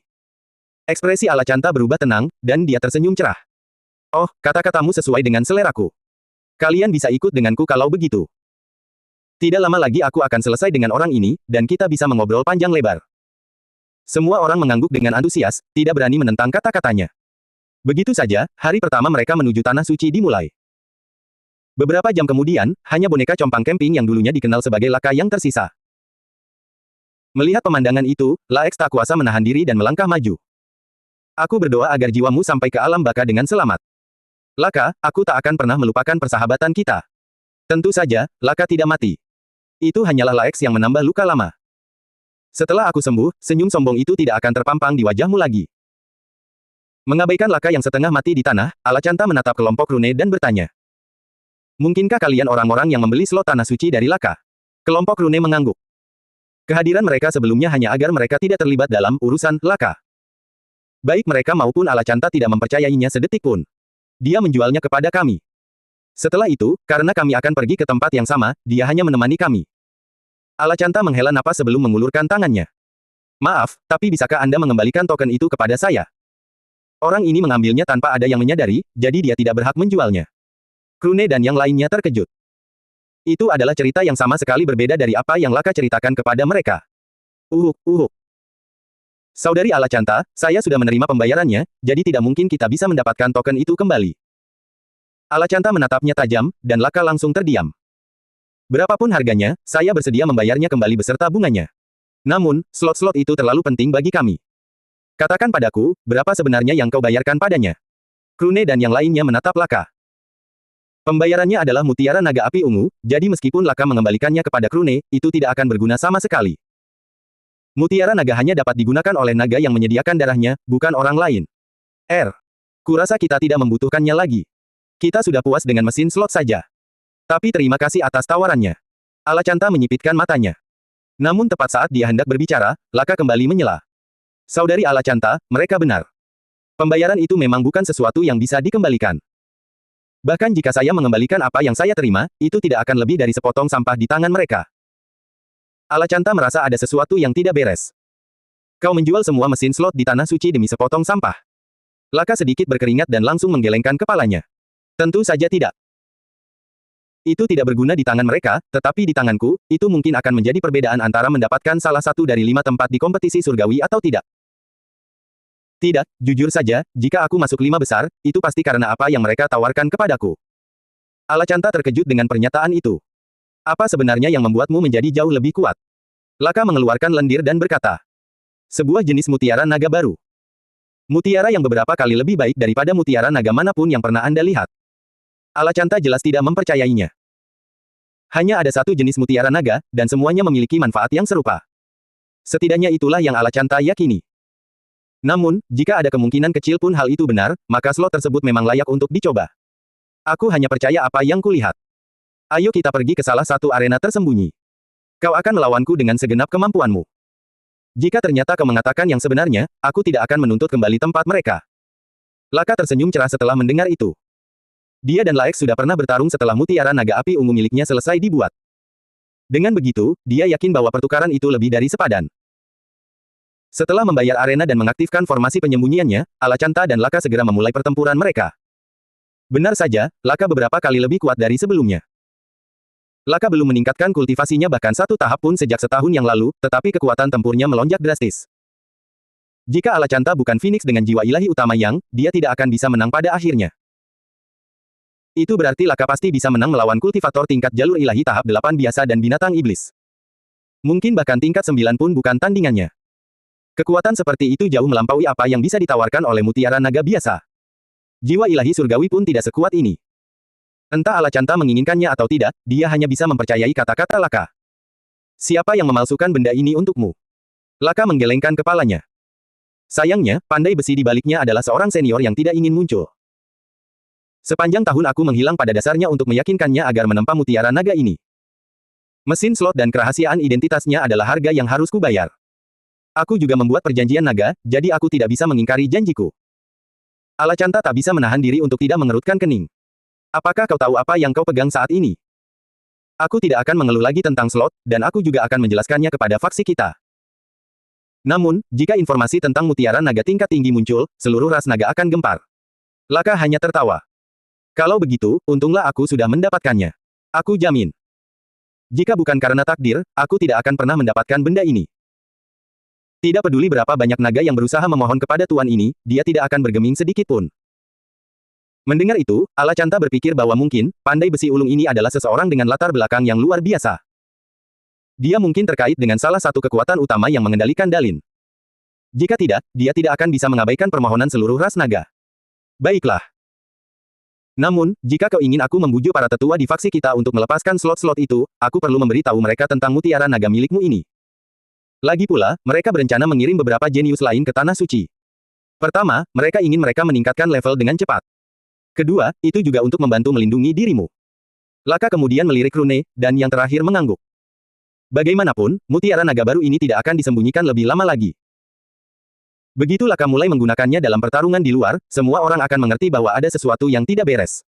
Ekspresi Alacanta berubah tenang, dan dia tersenyum cerah. Oh, kata-katamu sesuai dengan seleraku. Kalian bisa ikut denganku kalau begitu. Tidak lama lagi aku akan selesai dengan orang ini, dan kita bisa mengobrol panjang lebar. Semua orang mengangguk dengan antusias, tidak berani menentang kata-katanya. Begitu saja, hari pertama mereka menuju tanah suci dimulai. Beberapa jam kemudian, hanya boneka compang camping yang dulunya dikenal sebagai Laka yang tersisa. Melihat pemandangan itu, Laex tak kuasa menahan diri dan melangkah maju. Aku berdoa agar jiwamu sampai ke alam baka dengan selamat. Laka, aku tak akan pernah melupakan persahabatan kita. Tentu saja, Laka tidak mati. Itu hanyalah Laex yang menambah luka lama. Setelah aku sembuh, senyum sombong itu tidak akan terpampang di wajahmu lagi. Mengabaikan Laka yang setengah mati di tanah, Alacanta menatap kelompok rune dan bertanya. Mungkinkah kalian orang-orang yang membeli slot tanah suci dari Laka? Kelompok rune mengangguk. Kehadiran mereka sebelumnya hanya agar mereka tidak terlibat dalam urusan Laka. Baik mereka maupun Alacanta tidak mempercayainya sedetik pun. Dia menjualnya kepada kami. Setelah itu, karena kami akan pergi ke tempat yang sama, dia hanya menemani kami. Alacanta menghela napas sebelum mengulurkan tangannya. Maaf, tapi bisakah Anda mengembalikan token itu kepada saya? Orang ini mengambilnya tanpa ada yang menyadari, jadi dia tidak berhak menjualnya. Krune dan yang lainnya terkejut. Itu adalah cerita yang sama sekali berbeda dari apa yang Laka ceritakan kepada mereka. Uhuk. Saudari Alacanta, saya sudah menerima pembayarannya, jadi tidak mungkin kita bisa mendapatkan token itu kembali. Alacanta menatapnya tajam, dan Laka langsung terdiam. Berapapun harganya, saya bersedia membayarnya kembali beserta bunganya. Namun, slot-slot itu terlalu penting bagi kami. Katakan padaku, berapa sebenarnya yang kau bayarkan padanya? Krune dan yang lainnya menatap Laka. Pembayarannya adalah mutiara naga api ungu, jadi meskipun Laka mengembalikannya kepada Krune, itu tidak akan berguna sama sekali. Mutiara naga hanya dapat digunakan oleh naga yang menyediakan darahnya, bukan orang lain. Kurasa kita tidak membutuhkannya lagi. Kita sudah puas dengan mesin slot saja. Tapi terima kasih atas tawarannya. Alacanta menyipitkan matanya. Namun tepat saat dia hendak berbicara, Laka kembali menyela. Saudari Alacanta, mereka benar. Pembayaran itu memang bukan sesuatu yang bisa dikembalikan. Bahkan jika saya mengembalikan apa yang saya terima, itu tidak akan lebih dari sepotong sampah di tangan mereka. Alacanta merasa ada sesuatu yang tidak beres. Kau menjual semua mesin slot di tanah suci demi sepotong sampah. Laka sedikit berkeringat dan langsung menggelengkan kepalanya. Tentu saja tidak. Itu tidak berguna di tangan mereka, tetapi di tanganku, itu mungkin akan menjadi perbedaan antara mendapatkan salah satu dari 5 tempat di kompetisi surgawi atau tidak. Tidak, jujur saja, jika aku masuk 5 besar, itu pasti karena apa yang mereka tawarkan kepadaku. Alacanta terkejut dengan pernyataan itu. Apa sebenarnya yang membuatmu menjadi jauh lebih kuat? Laka mengeluarkan lendir dan berkata. Sebuah jenis mutiara naga baru. Mutiara yang beberapa kali lebih baik daripada mutiara naga manapun yang pernah Anda lihat. Alacanta jelas tidak mempercayainya. Hanya ada satu jenis mutiara naga, dan semuanya memiliki manfaat yang serupa. Setidaknya itulah yang Alacanta yakini. Namun, jika ada kemungkinan kecil pun hal itu benar, maka slot tersebut memang layak untuk dicoba. Aku hanya percaya apa yang kulihat. Ayo kita pergi ke salah satu arena tersembunyi. Kau akan melawanku dengan segenap kemampuanmu. Jika ternyata kau mengatakan yang sebenarnya, aku tidak akan menuntut kembali tempat mereka. Laka tersenyum cerah setelah mendengar itu. Dia dan Laex sudah pernah bertarung setelah mutiara naga api ungu miliknya selesai dibuat. Dengan begitu, dia yakin bahwa pertukaran itu lebih dari sepadan. Setelah membayar arena dan mengaktifkan formasi penyembunyiannya, Alacanta dan Laka segera memulai pertempuran mereka. Benar saja, Laka beberapa kali lebih kuat dari sebelumnya. Laka belum meningkatkan kultivasinya bahkan satu tahap pun sejak setahun yang lalu, tetapi kekuatan tempurnya melonjak drastis. Jika Alacanta bukan Phoenix dengan jiwa ilahi utama Yang, dia tidak akan bisa menang pada akhirnya. Itu berarti Laka pasti bisa menang melawan kultivator tingkat jalur ilahi tahap 8 biasa dan binatang iblis. Mungkin bahkan tingkat 9 pun bukan tandingannya. Kekuatan seperti itu jauh melampaui apa yang bisa ditawarkan oleh mutiara naga biasa. Jiwa ilahi surgawi pun tidak sekuat ini. Entah Alacanta menginginkannya atau tidak, dia hanya bisa mempercayai kata-kata Laka. Siapa yang memalsukan benda ini untukmu? Laka menggelengkan kepalanya. Sayangnya, pandai besi di baliknya adalah seorang senior yang tidak ingin muncul. Sepanjang tahun aku menghilang pada dasarnya untuk meyakinkannya agar menempa mutiara naga ini. Mesin slot dan kerahasiaan identitasnya adalah harga yang harus kubayar. Aku juga membuat perjanjian naga, jadi aku tidak bisa mengingkari janjiku. Alacanta tak bisa menahan diri untuk tidak mengerutkan kening. Apakah kau tahu apa yang kau pegang saat ini? Aku tidak akan mengeluh lagi tentang slot, dan aku juga akan menjelaskannya kepada faksi kita. Namun, jika informasi tentang mutiara naga tingkat tinggi muncul, seluruh ras naga akan gempar. Laka hanya tertawa. Kalau begitu, untunglah aku sudah mendapatkannya. Aku jamin. Jika bukan karena takdir, aku tidak akan pernah mendapatkan benda ini. Tidak peduli berapa banyak naga yang berusaha memohon kepada tuan ini, dia tidak akan bergeming sedikit pun. Mendengar itu, Alacanta berpikir bahwa mungkin, pandai besi ulung ini adalah seseorang dengan latar belakang yang luar biasa. Dia mungkin terkait dengan salah satu kekuatan utama yang mengendalikan Dalin. Jika tidak, dia tidak akan bisa mengabaikan permohonan seluruh ras naga. Baiklah. Namun, jika kau ingin aku membujuk para tetua di faksi kita untuk melepaskan slot-slot itu, aku perlu memberitahu mereka tentang mutiara naga milikmu ini. Lagi pula, mereka berencana mengirim beberapa jenius lain ke Tanah Suci. Pertama, mereka ingin mereka meningkatkan level dengan cepat. Kedua, itu juga untuk membantu melindungi dirimu. Laka kemudian melirik Rune, dan yang terakhir mengangguk. Bagaimanapun, mutiara naga baru ini tidak akan disembunyikan lebih lama lagi. Begitu Laka mulai menggunakannya dalam pertarungan di luar, semua orang akan mengerti bahwa ada sesuatu yang tidak beres.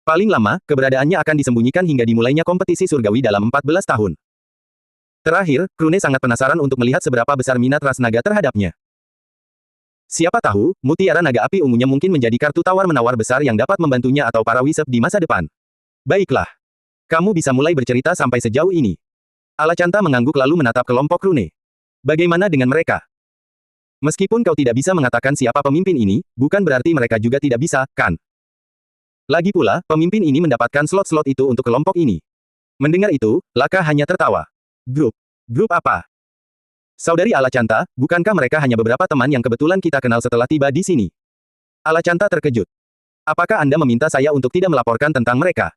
Paling lama, keberadaannya akan disembunyikan hingga dimulainya kompetisi surgawi dalam 14 tahun. Terakhir, Rune sangat penasaran untuk melihat seberapa besar minat ras naga terhadapnya. Siapa tahu, mutiara naga api ungunya mungkin menjadi kartu tawar-menawar besar yang dapat membantunya atau para wisep di masa depan. Baiklah. Kamu bisa mulai bercerita sampai sejauh ini. Alacanta mengangguk lalu menatap kelompok Rune. Bagaimana dengan mereka? Meskipun kau tidak bisa mengatakan siapa pemimpin ini, bukan berarti mereka juga tidak bisa, kan? Lagi pula, pemimpin ini mendapatkan slot-slot itu untuk kelompok ini. Mendengar itu, Laka hanya tertawa. Grup apa? Saudari Alacanta, bukankah mereka hanya beberapa teman yang kebetulan kita kenal setelah tiba di sini? Alacanta terkejut. Apakah Anda meminta saya untuk tidak melaporkan tentang mereka?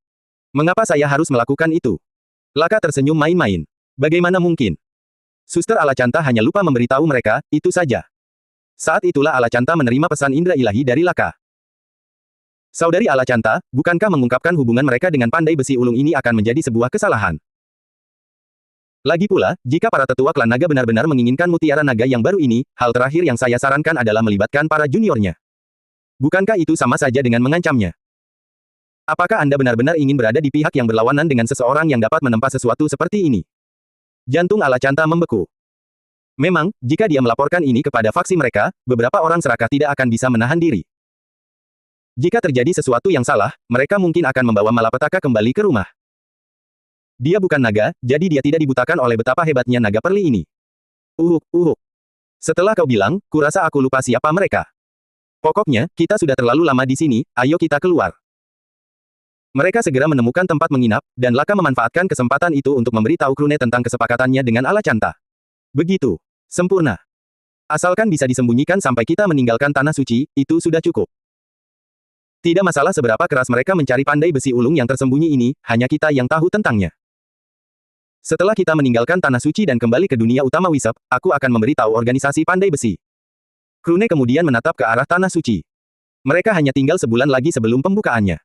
Mengapa saya harus melakukan itu? Laka tersenyum main-main. Bagaimana mungkin? Suster Alacanta hanya lupa memberitahu mereka, itu saja. Saat itulah Alacanta menerima pesan indera ilahi dari Laka. Saudari Alacanta, bukankah mengungkapkan hubungan mereka dengan pandai besi ulung ini akan menjadi sebuah kesalahan? Lagi pula, jika para tetua klan naga benar-benar menginginkan mutiara naga yang baru ini, hal terakhir yang saya sarankan adalah melibatkan para juniornya. Bukankah itu sama saja dengan mengancamnya? Apakah Anda benar-benar ingin berada di pihak yang berlawanan dengan seseorang yang dapat menempa sesuatu seperti ini? Jantung Alacanta membeku. Memang, jika dia melaporkan ini kepada faksi mereka, beberapa orang serakah tidak akan bisa menahan diri. Jika terjadi sesuatu yang salah, mereka mungkin akan membawa malapetaka kembali ke rumah. Dia bukan naga, jadi dia tidak dibutakan oleh betapa hebatnya naga perli ini. Setelah kau bilang, kurasa aku lupa siapa mereka. Pokoknya, kita sudah terlalu lama di sini, ayo kita keluar. Mereka segera menemukan tempat menginap, dan Laka memanfaatkan kesempatan itu untuk memberitahu Rune tentang kesepakatannya dengan Alacanta. Begitu. Sempurna. Asalkan bisa disembunyikan sampai kita meninggalkan Tanah Suci, itu sudah cukup. Tidak masalah seberapa keras mereka mencari pandai besi ulung yang tersembunyi ini, hanya kita yang tahu tentangnya. Setelah kita meninggalkan Tanah Suci dan kembali ke dunia utama Wisep, aku akan memberitahu organisasi pandai besi. Rune kemudian menatap ke arah Tanah Suci. Mereka hanya tinggal sebulan lagi sebelum pembukaannya.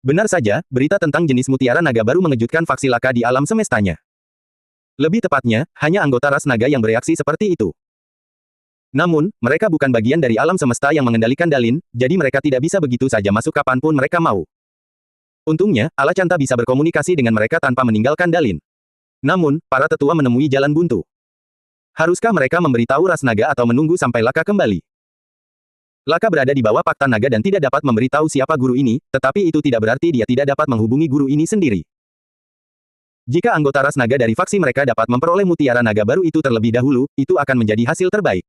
Benar saja, berita tentang jenis mutiara naga baru mengejutkan faksi Laka di alam semestanya. Lebih tepatnya, hanya anggota ras naga yang bereaksi seperti itu. Namun, mereka bukan bagian dari alam semesta yang mengendalikan Dalin, jadi mereka tidak bisa begitu saja masuk kapanpun mereka mau. Untungnya, Alacanta bisa berkomunikasi dengan mereka tanpa meninggalkan Dalin. Namun, para tetua menemui jalan buntu. Haruskah mereka memberitahu ras naga atau menunggu sampai Laka kembali? Laka berada di bawah Pakta Naga dan tidak dapat memberitahu siapa guru ini, tetapi itu tidak berarti dia tidak dapat menghubungi guru ini sendiri. Jika anggota ras naga dari faksi mereka dapat memperoleh mutiara naga baru itu terlebih dahulu, itu akan menjadi hasil terbaik.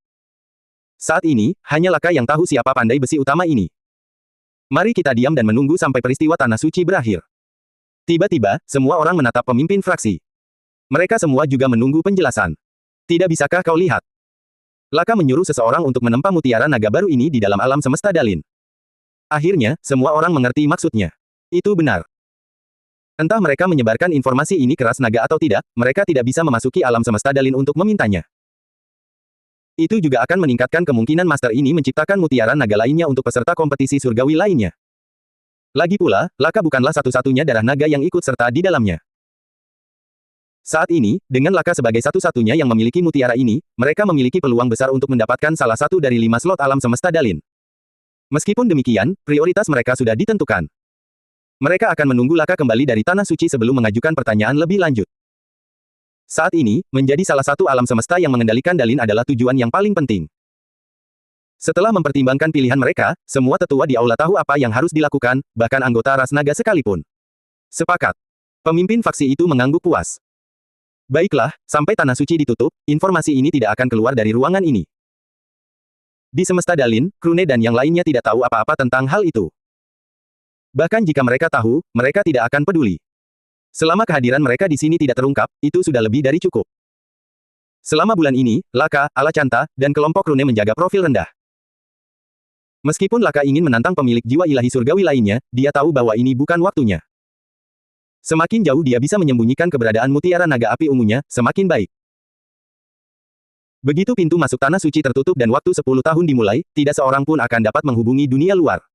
Saat ini, hanya Laka yang tahu siapa pandai besi utama ini. Mari kita diam dan menunggu sampai peristiwa Tanah Suci berakhir. Tiba-tiba, semua orang menatap pemimpin fraksi. Mereka semua juga menunggu penjelasan. Tidak bisakah kau lihat? Laka menyuruh seseorang untuk menempa mutiara naga baru ini di dalam alam semesta Dalin. Akhirnya, semua orang mengerti maksudnya. Itu benar. Entah mereka menyebarkan informasi ini ke ras naga atau tidak, mereka tidak bisa memasuki alam semesta Dalin untuk memintanya. Itu juga akan meningkatkan kemungkinan master ini menciptakan mutiara naga lainnya untuk peserta kompetisi surgawi lainnya. Lagi pula, Laka bukanlah satu-satunya darah naga yang ikut serta di dalamnya. Saat ini, dengan Laka sebagai satu-satunya yang memiliki mutiara ini, mereka memiliki peluang besar untuk mendapatkan salah satu dari 5 slot alam semesta Dalin. Meskipun demikian, prioritas mereka sudah ditentukan. Mereka akan menunggu Laka kembali dari Tanah Suci sebelum mengajukan pertanyaan lebih lanjut. Saat ini, menjadi salah satu alam semesta yang mengendalikan Dalin adalah tujuan yang paling penting. Setelah mempertimbangkan pilihan mereka, semua tetua di aula tahu apa yang harus dilakukan, bahkan anggota ras naga sekalipun. Sepakat. Pemimpin faksi itu mengangguk puas. Baiklah, sampai tanah suci ditutup, informasi ini tidak akan keluar dari ruangan ini. Di semesta Dalin, Krune dan yang lainnya tidak tahu apa-apa tentang hal itu. Bahkan jika mereka tahu, mereka tidak akan peduli. Selama kehadiran mereka di sini tidak terungkap, itu sudah lebih dari cukup. Selama bulan ini, Laka, Alacanta, dan kelompok Krune menjaga profil rendah. Meskipun Laka ingin menantang pemilik jiwa ilahi surgawi lainnya, dia tahu bahwa ini bukan waktunya. Semakin jauh dia bisa menyembunyikan keberadaan mutiara naga api ungunya, semakin baik. Begitu pintu masuk tanah suci tertutup dan waktu 10 tahun dimulai, tidak seorang pun akan dapat menghubungi dunia luar.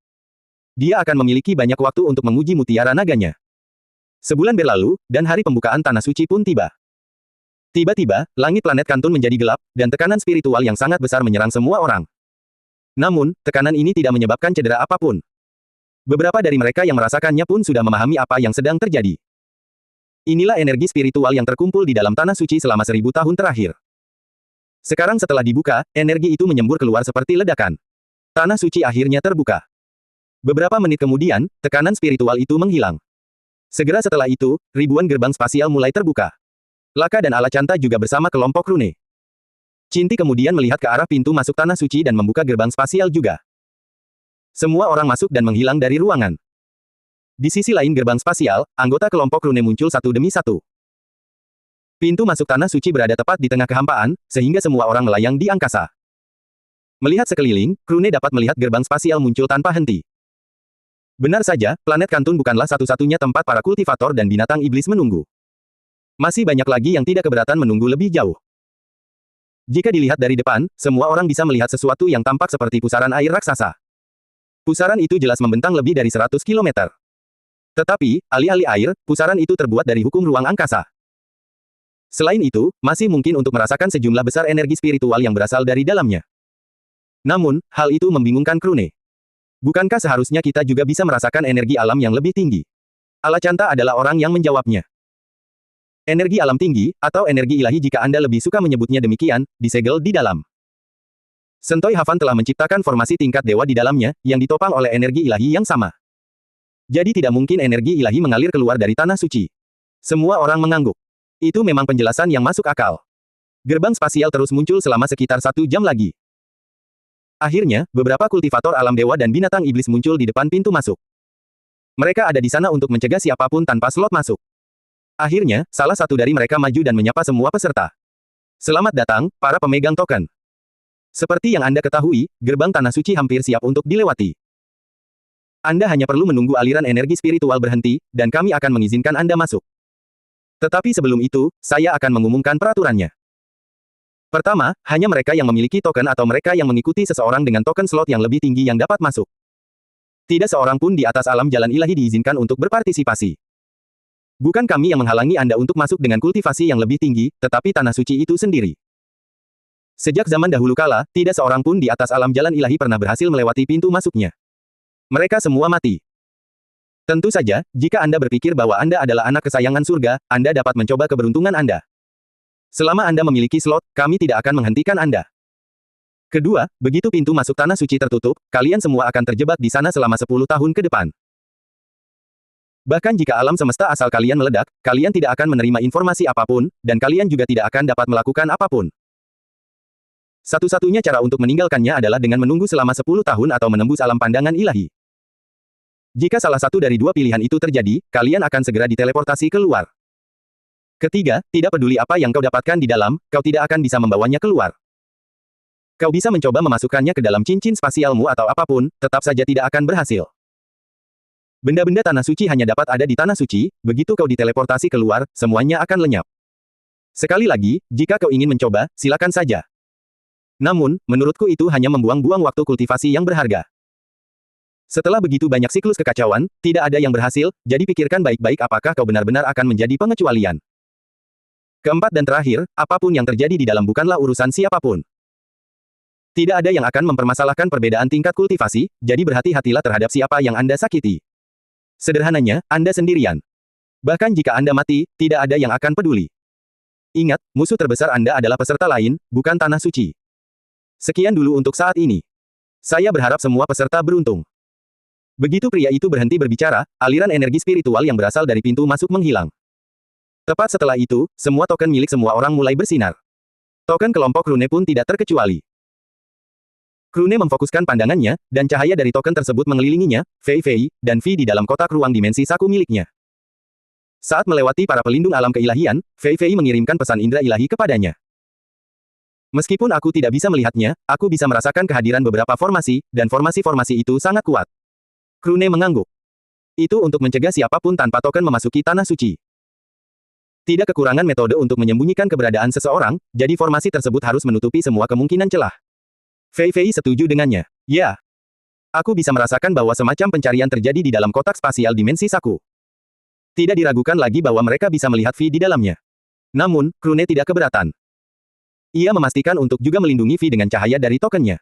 Dia akan memiliki banyak waktu untuk menguji mutiara naganya. Sebulan berlalu, dan hari pembukaan tanah suci pun tiba. Tiba-tiba, langit planet Kantun menjadi gelap, dan tekanan spiritual yang sangat besar menyerang semua orang. Namun, tekanan ini tidak menyebabkan cedera apapun. Beberapa dari mereka yang merasakannya pun sudah memahami apa yang sedang terjadi. Inilah energi spiritual yang terkumpul di dalam tanah suci selama 1000 tahun terakhir. Sekarang setelah dibuka, energi itu menyembur keluar seperti ledakan. Tanah suci akhirnya terbuka. Beberapa menit kemudian, tekanan spiritual itu menghilang. Segera setelah itu, ribuan gerbang spasial mulai terbuka. Laka dan Alacanta juga bersama kelompok Krune. Cinti kemudian melihat ke arah pintu masuk tanah suci dan membuka gerbang spasial juga. Semua orang masuk dan menghilang dari ruangan. Di sisi lain gerbang spasial, anggota kelompok Krune muncul satu demi satu. Pintu masuk tanah suci berada tepat di tengah kehampaan, sehingga semua orang melayang di angkasa. Melihat sekeliling, Krune dapat melihat gerbang spasial muncul tanpa henti. Benar saja, planet Kantun bukanlah satu-satunya tempat para kultivator dan binatang iblis menunggu. Masih banyak lagi yang tidak keberatan menunggu lebih jauh. Jika dilihat dari depan, semua orang bisa melihat sesuatu yang tampak seperti pusaran air raksasa. Pusaran itu jelas membentang lebih dari 100 km. Tetapi, alih-alih air, pusaran itu terbuat dari hukum ruang angkasa. Selain itu, masih mungkin untuk merasakan sejumlah besar energi spiritual yang berasal dari dalamnya. Namun, hal itu membingungkan Krune. Bukankah seharusnya kita juga bisa merasakan energi alam yang lebih tinggi? Alacanta adalah orang yang menjawabnya. Energi alam tinggi, atau energi ilahi jika Anda lebih suka menyebutnya demikian, disegel di dalam. Sentoi Havan telah menciptakan formasi tingkat dewa di dalamnya, yang ditopang oleh energi ilahi yang sama. Jadi tidak mungkin energi ilahi mengalir keluar dari tanah suci. Semua orang mengangguk. Itu memang penjelasan yang masuk akal. Gerbang spasial terus muncul selama sekitar 1 jam lagi. Akhirnya, beberapa kultivator alam dewa dan binatang iblis muncul di depan pintu masuk. Mereka ada di sana untuk mencegah siapapun tanpa slot masuk. Akhirnya, salah satu dari mereka maju dan menyapa semua peserta. Selamat datang, para pemegang token. Seperti yang Anda ketahui, gerbang tanah suci hampir siap untuk dilewati. Anda hanya perlu menunggu aliran energi spiritual berhenti, dan kami akan mengizinkan Anda masuk. Tetapi sebelum itu, saya akan mengumumkan peraturannya. Pertama, hanya mereka yang memiliki token atau mereka yang mengikuti seseorang dengan token slot yang lebih tinggi yang dapat masuk. Tidak seorang pun di atas alam jalan ilahi diizinkan untuk berpartisipasi. Bukan kami yang menghalangi Anda untuk masuk dengan kultivasi yang lebih tinggi, tetapi tanah suci itu sendiri. Sejak zaman dahulu kala, tidak seorang pun di atas alam jalan ilahi pernah berhasil melewati pintu masuknya. Mereka semua mati. Tentu saja, jika Anda berpikir bahwa Anda adalah anak kesayangan surga, Anda dapat mencoba keberuntungan Anda. Selama Anda memiliki slot, kami tidak akan menghentikan Anda. Kedua, begitu pintu masuk tanah suci tertutup, kalian semua akan terjebak di sana selama 10 tahun ke depan. Bahkan jika alam semesta asal kalian meledak, kalian tidak akan menerima informasi apapun, dan kalian juga tidak akan dapat melakukan apapun. Satu-satunya cara untuk meninggalkannya adalah dengan menunggu selama 10 tahun atau menembus alam pandangan ilahi. Jika salah satu dari dua pilihan itu terjadi, kalian akan segera diteleportasi keluar. Ketiga, tidak peduli apa yang kau dapatkan di dalam, kau tidak akan bisa membawanya keluar. Kau bisa mencoba memasukkannya ke dalam cincin spasialmu atau apapun, tetap saja tidak akan berhasil. Benda-benda tanah suci hanya dapat ada di tanah suci, begitu kau diteleportasi keluar, semuanya akan lenyap. Sekali lagi, jika kau ingin mencoba, silakan saja. Namun, menurutku itu hanya membuang-buang waktu kultivasi yang berharga. Setelah begitu banyak siklus kekacauan, tidak ada yang berhasil, jadi pikirkan baik-baik apakah kau benar-benar akan menjadi pengecualian. Keempat dan terakhir, apapun yang terjadi di dalam bukanlah urusan siapapun. Tidak ada yang akan mempermasalahkan perbedaan tingkat kultivasi, jadi berhati-hatilah terhadap siapa yang Anda sakiti. Sederhananya, Anda sendirian. Bahkan jika Anda mati, tidak ada yang akan peduli. Ingat, musuh terbesar Anda adalah peserta lain, bukan tanah suci. Sekian dulu untuk saat ini. Saya berharap semua peserta beruntung. Begitu pria itu berhenti berbicara, aliran energi spiritual yang berasal dari pintu masuk menghilang. Tepat setelah itu, semua token milik semua orang mulai bersinar. Token kelompok Krune pun tidak terkecuali. Krune memfokuskan pandangannya, dan cahaya dari token tersebut mengelilinginya, Fei Fei, dan Vi di dalam kotak ruang dimensi saku miliknya. Saat melewati para pelindung alam keilahian, Fei Fei mengirimkan pesan indera ilahi kepadanya. Meskipun aku tidak bisa melihatnya, aku bisa merasakan kehadiran beberapa formasi, dan formasi-formasi itu sangat kuat. Krune mengangguk. Itu untuk mencegah siapapun tanpa token memasuki tanah suci. Tidak kekurangan metode untuk menyembunyikan keberadaan seseorang, jadi formasi tersebut harus menutupi semua kemungkinan celah. Fei Fei setuju dengannya. Ya. Aku bisa merasakan bahwa semacam pencarian terjadi di dalam kotak spasial dimensi saku. Tidak diragukan lagi bahwa mereka bisa melihat Vi di dalamnya. Namun, Krune tidak keberatan. Ia memastikan untuk juga melindungi Vi dengan cahaya dari tokennya.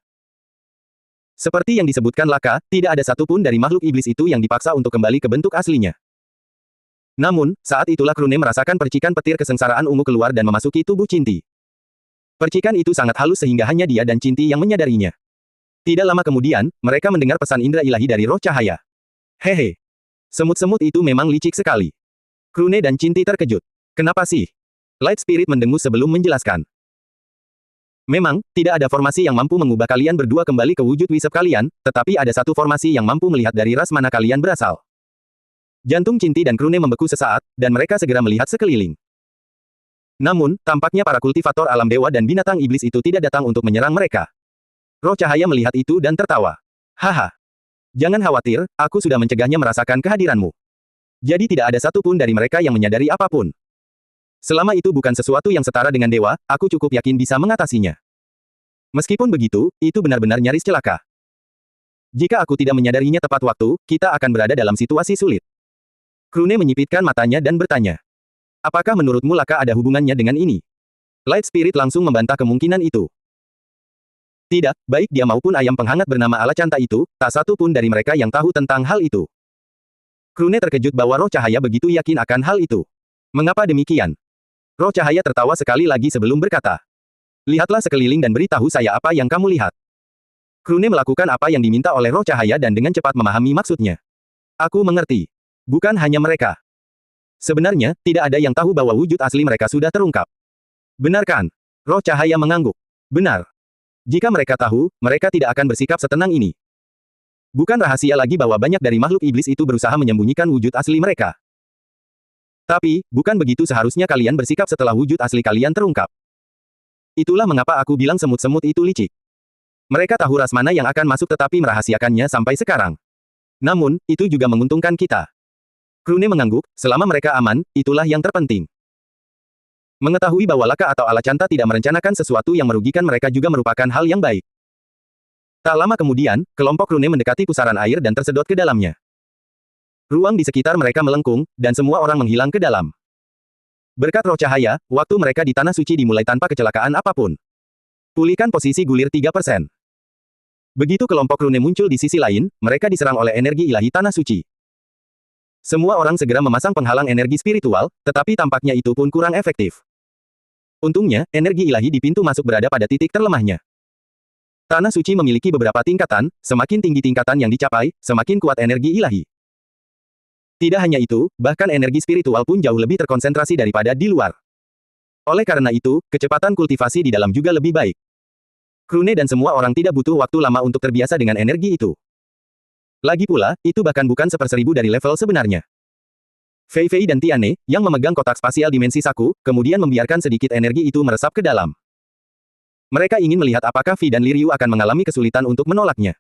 Seperti yang disebutkan Laka, tidak ada satupun dari makhluk iblis itu yang dipaksa untuk kembali ke bentuk aslinya. Namun, saat itulah Krune merasakan percikan petir kesengsaraan ungu keluar dan memasuki tubuh Cinti. Percikan itu sangat halus sehingga hanya dia dan Cinti yang menyadarinya. Tidak lama kemudian, mereka mendengar pesan indera ilahi dari roh cahaya. Hehe. Semut-semut itu memang licik sekali. Krune dan Cinti terkejut. Kenapa sih? Light Spirit mendengus sebelum menjelaskan. Memang, tidak ada formasi yang mampu mengubah kalian berdua kembali ke wujud wisep kalian, tetapi ada satu formasi yang mampu melihat dari ras mana kalian berasal. Jantung Cinti dan Krune membeku sesaat, dan mereka segera melihat sekeliling. Namun, tampaknya para kultivator alam dewa dan binatang iblis itu tidak datang untuk menyerang mereka. Roh cahaya melihat itu dan tertawa. Haha. Jangan khawatir, aku sudah mencegahnya merasakan kehadiranmu. Jadi tidak ada satupun dari mereka yang menyadari apapun. Selama itu bukan sesuatu yang setara dengan dewa, aku cukup yakin bisa mengatasinya. Meskipun begitu, itu benar-benar nyaris celaka. Jika aku tidak menyadarinya tepat waktu, kita akan berada dalam situasi sulit. Krune menyipitkan matanya dan bertanya. Apakah menurutmu Laka ada hubungannya dengan ini? Light Spirit langsung membantah kemungkinan itu. Tidak, baik dia maupun ayam penghangat bernama Alacanta itu, tak satu pun dari mereka yang tahu tentang hal itu. Krune terkejut bahwa roh cahaya begitu yakin akan hal itu. Mengapa demikian? Roh cahaya tertawa sekali lagi sebelum berkata. Lihatlah sekeliling dan beritahu saya apa yang kamu lihat. Krune melakukan apa yang diminta oleh roh cahaya dan dengan cepat memahami maksudnya. Aku mengerti. Bukan hanya mereka. Sebenarnya, tidak ada yang tahu bahwa wujud asli mereka sudah terungkap. Benar kan? Roh cahaya mengangguk. Benar. Jika mereka tahu, mereka tidak akan bersikap setenang ini. Bukan rahasia lagi bahwa banyak dari makhluk iblis itu berusaha menyembunyikan wujud asli mereka. Tapi, bukan begitu seharusnya kalian bersikap setelah wujud asli kalian terungkap. Itulah mengapa aku bilang semut-semut itu licik. Mereka tahu ras mana yang akan masuk tetapi merahasiakannya sampai sekarang. Namun, itu juga menguntungkan kita. Krune mengangguk, selama mereka aman, itulah yang terpenting. Mengetahui bahwa Laka atau Alacanta tidak merencanakan sesuatu yang merugikan mereka juga merupakan hal yang baik. Tak lama kemudian, kelompok Krune mendekati pusaran air dan tersedot ke dalamnya. Ruang di sekitar mereka melengkung, dan semua orang menghilang ke dalam. Berkat roh cahaya, waktu mereka di tanah suci dimulai tanpa kecelakaan apapun. Pulihkan posisi gulir 3%. Begitu kelompok Krune muncul di sisi lain, mereka diserang oleh energi ilahi tanah suci. Semua orang segera memasang penghalang energi spiritual, tetapi tampaknya itu pun kurang efektif. Untungnya, energi ilahi di pintu masuk berada pada titik terlemahnya. Tanah suci memiliki beberapa tingkatan, semakin tinggi tingkatan yang dicapai, semakin kuat energi ilahi. Tidak hanya itu, bahkan energi spiritual pun jauh lebih terkonsentrasi daripada di luar. Oleh karena itu, kecepatan kultivasi di dalam juga lebih baik. Krune dan semua orang tidak butuh waktu lama untuk terbiasa dengan energi itu. Lagi pula, itu bahkan bukan 1/1000 dari level sebenarnya. Fei Fei dan Tiane, yang memegang kotak spasial dimensi saku, kemudian membiarkan sedikit energi itu meresap ke dalam. Mereka ingin melihat apakah Vi dan Liryu akan mengalami kesulitan untuk menolaknya.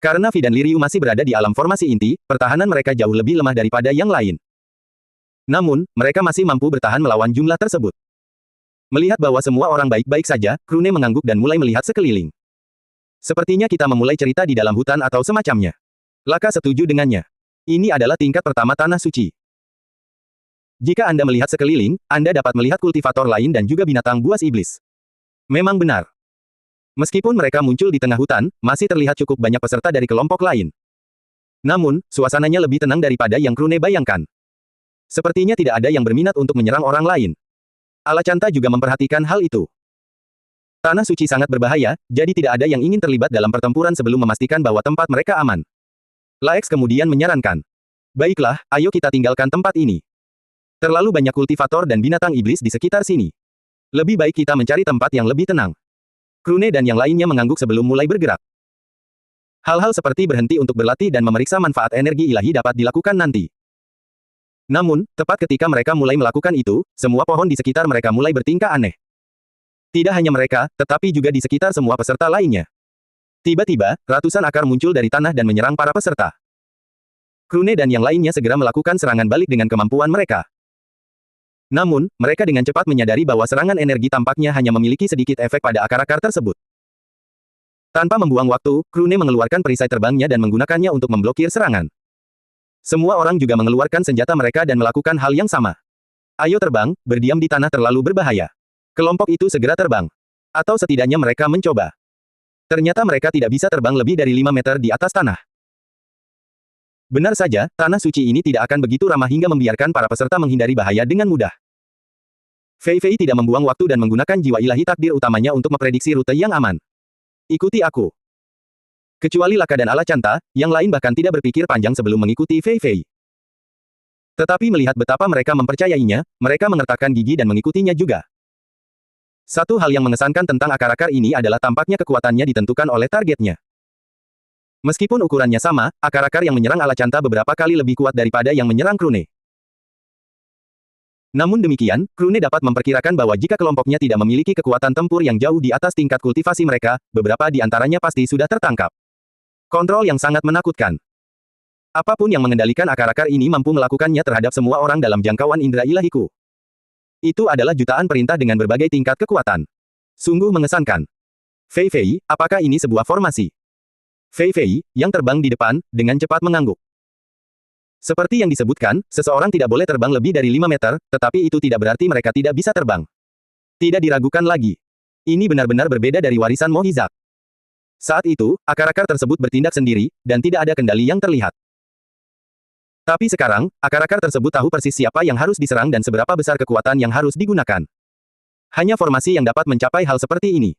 Karena Vi dan Liryu masih berada di alam formasi inti, pertahanan mereka jauh lebih lemah daripada yang lain. Namun, mereka masih mampu bertahan melawan jumlah tersebut. Melihat bahwa semua orang baik-baik saja, Krune mengangguk dan mulai melihat sekeliling. Sepertinya kita memulai cerita di dalam hutan atau semacamnya. Laka setuju dengannya. Ini adalah tingkat pertama tanah suci. Jika Anda melihat sekeliling, Anda dapat melihat kultivator lain dan juga binatang buas iblis. Memang benar. Meskipun mereka muncul di tengah hutan, masih terlihat cukup banyak peserta dari kelompok lain. Namun, suasananya lebih tenang daripada yang Krune bayangkan. Sepertinya tidak ada yang berminat untuk menyerang orang lain. Alacanta juga memperhatikan hal itu. Tanah suci sangat berbahaya, jadi tidak ada yang ingin terlibat dalam pertempuran sebelum memastikan bahwa tempat mereka aman. Laex kemudian menyarankan. Baiklah, ayo kita tinggalkan tempat ini. Terlalu banyak kultivator dan binatang iblis di sekitar sini. Lebih baik kita mencari tempat yang lebih tenang. Krune dan yang lainnya mengangguk sebelum mulai bergerak. Hal-hal seperti berhenti untuk berlatih dan memeriksa manfaat energi ilahi dapat dilakukan nanti. Namun, tepat ketika mereka mulai melakukan itu, semua pohon di sekitar mereka mulai bertingkah aneh. Tidak hanya mereka, tetapi juga di sekitar semua peserta lainnya. Tiba-tiba, ratusan akar muncul dari tanah dan menyerang para peserta. Krune dan yang lainnya segera melakukan serangan balik dengan kemampuan mereka. Namun, mereka dengan cepat menyadari bahwa serangan energi tampaknya hanya memiliki sedikit efek pada akar-akar tersebut. Tanpa membuang waktu, Krune mengeluarkan perisai terbangnya dan menggunakannya untuk memblokir serangan. Semua orang juga mengeluarkan senjata mereka dan melakukan hal yang sama. Ayo terbang, berdiam di tanah terlalu berbahaya. Kelompok itu segera terbang. Atau setidaknya mereka mencoba. Ternyata mereka tidak bisa terbang lebih dari 5 meter di atas tanah. Benar saja, tanah suci ini tidak akan begitu ramah hingga membiarkan para peserta menghindari bahaya dengan mudah. Fei Fei tidak membuang waktu dan menggunakan jiwa ilahi takdir utamanya untuk memprediksi rute yang aman. Ikuti aku. Kecuali Laka dan Alacanta, yang lain bahkan tidak berpikir panjang sebelum mengikuti Fei Fei. Tetapi melihat betapa mereka mempercayainya, mereka mengertakkan gigi dan mengikutinya juga. Satu hal yang mengesankan tentang akar-akar ini adalah tampaknya kekuatannya ditentukan oleh targetnya. Meskipun ukurannya sama, akar-akar yang menyerang Alacanta beberapa kali lebih kuat daripada yang menyerang Krune. Namun demikian, Krune dapat memperkirakan bahwa jika kelompoknya tidak memiliki kekuatan tempur yang jauh di atas tingkat kultivasi mereka, beberapa di antaranya pasti sudah tertangkap. Kontrol yang sangat menakutkan. Apapun yang mengendalikan akar-akar ini mampu melakukannya terhadap semua orang dalam jangkauan indera ilahiku. Itu adalah jutaan perintah dengan berbagai tingkat kekuatan. Sungguh mengesankan. Fei Fei, apakah ini sebuah formasi? Fei Fei, yang terbang di depan, dengan cepat mengangguk. Seperti yang disebutkan, seseorang tidak boleh terbang lebih dari 5 meter, tetapi itu tidak berarti mereka tidak bisa terbang. Tidak diragukan lagi. Ini benar-benar berbeda dari warisan Mohizak. Saat itu, akar-akar tersebut bertindak sendiri, dan tidak ada kendali yang terlihat. Tapi sekarang, akar-akar tersebut tahu persis siapa yang harus diserang dan seberapa besar kekuatan yang harus digunakan. Hanya formasi yang dapat mencapai hal seperti ini.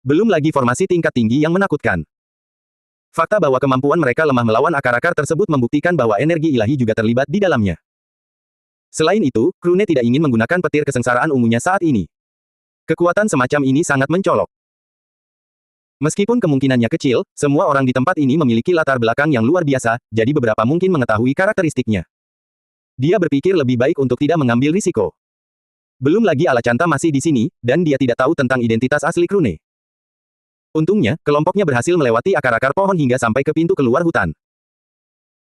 Belum lagi formasi tingkat tinggi yang menakutkan. Fakta bahwa kemampuan mereka lemah melawan akar-akar tersebut membuktikan bahwa energi ilahi juga terlibat di dalamnya. Selain itu, Krune tidak ingin menggunakan petir kesengsaraan ungunya saat ini. Kekuatan semacam ini sangat mencolok. Meskipun kemungkinannya kecil, semua orang di tempat ini memiliki latar belakang yang luar biasa, jadi beberapa mungkin mengetahui karakteristiknya. Dia berpikir lebih baik untuk tidak mengambil risiko. Belum lagi Alacanta masih di sini, dan dia tidak tahu tentang identitas asli Krune. Untungnya, kelompoknya berhasil melewati akar-akar pohon hingga sampai ke pintu keluar hutan.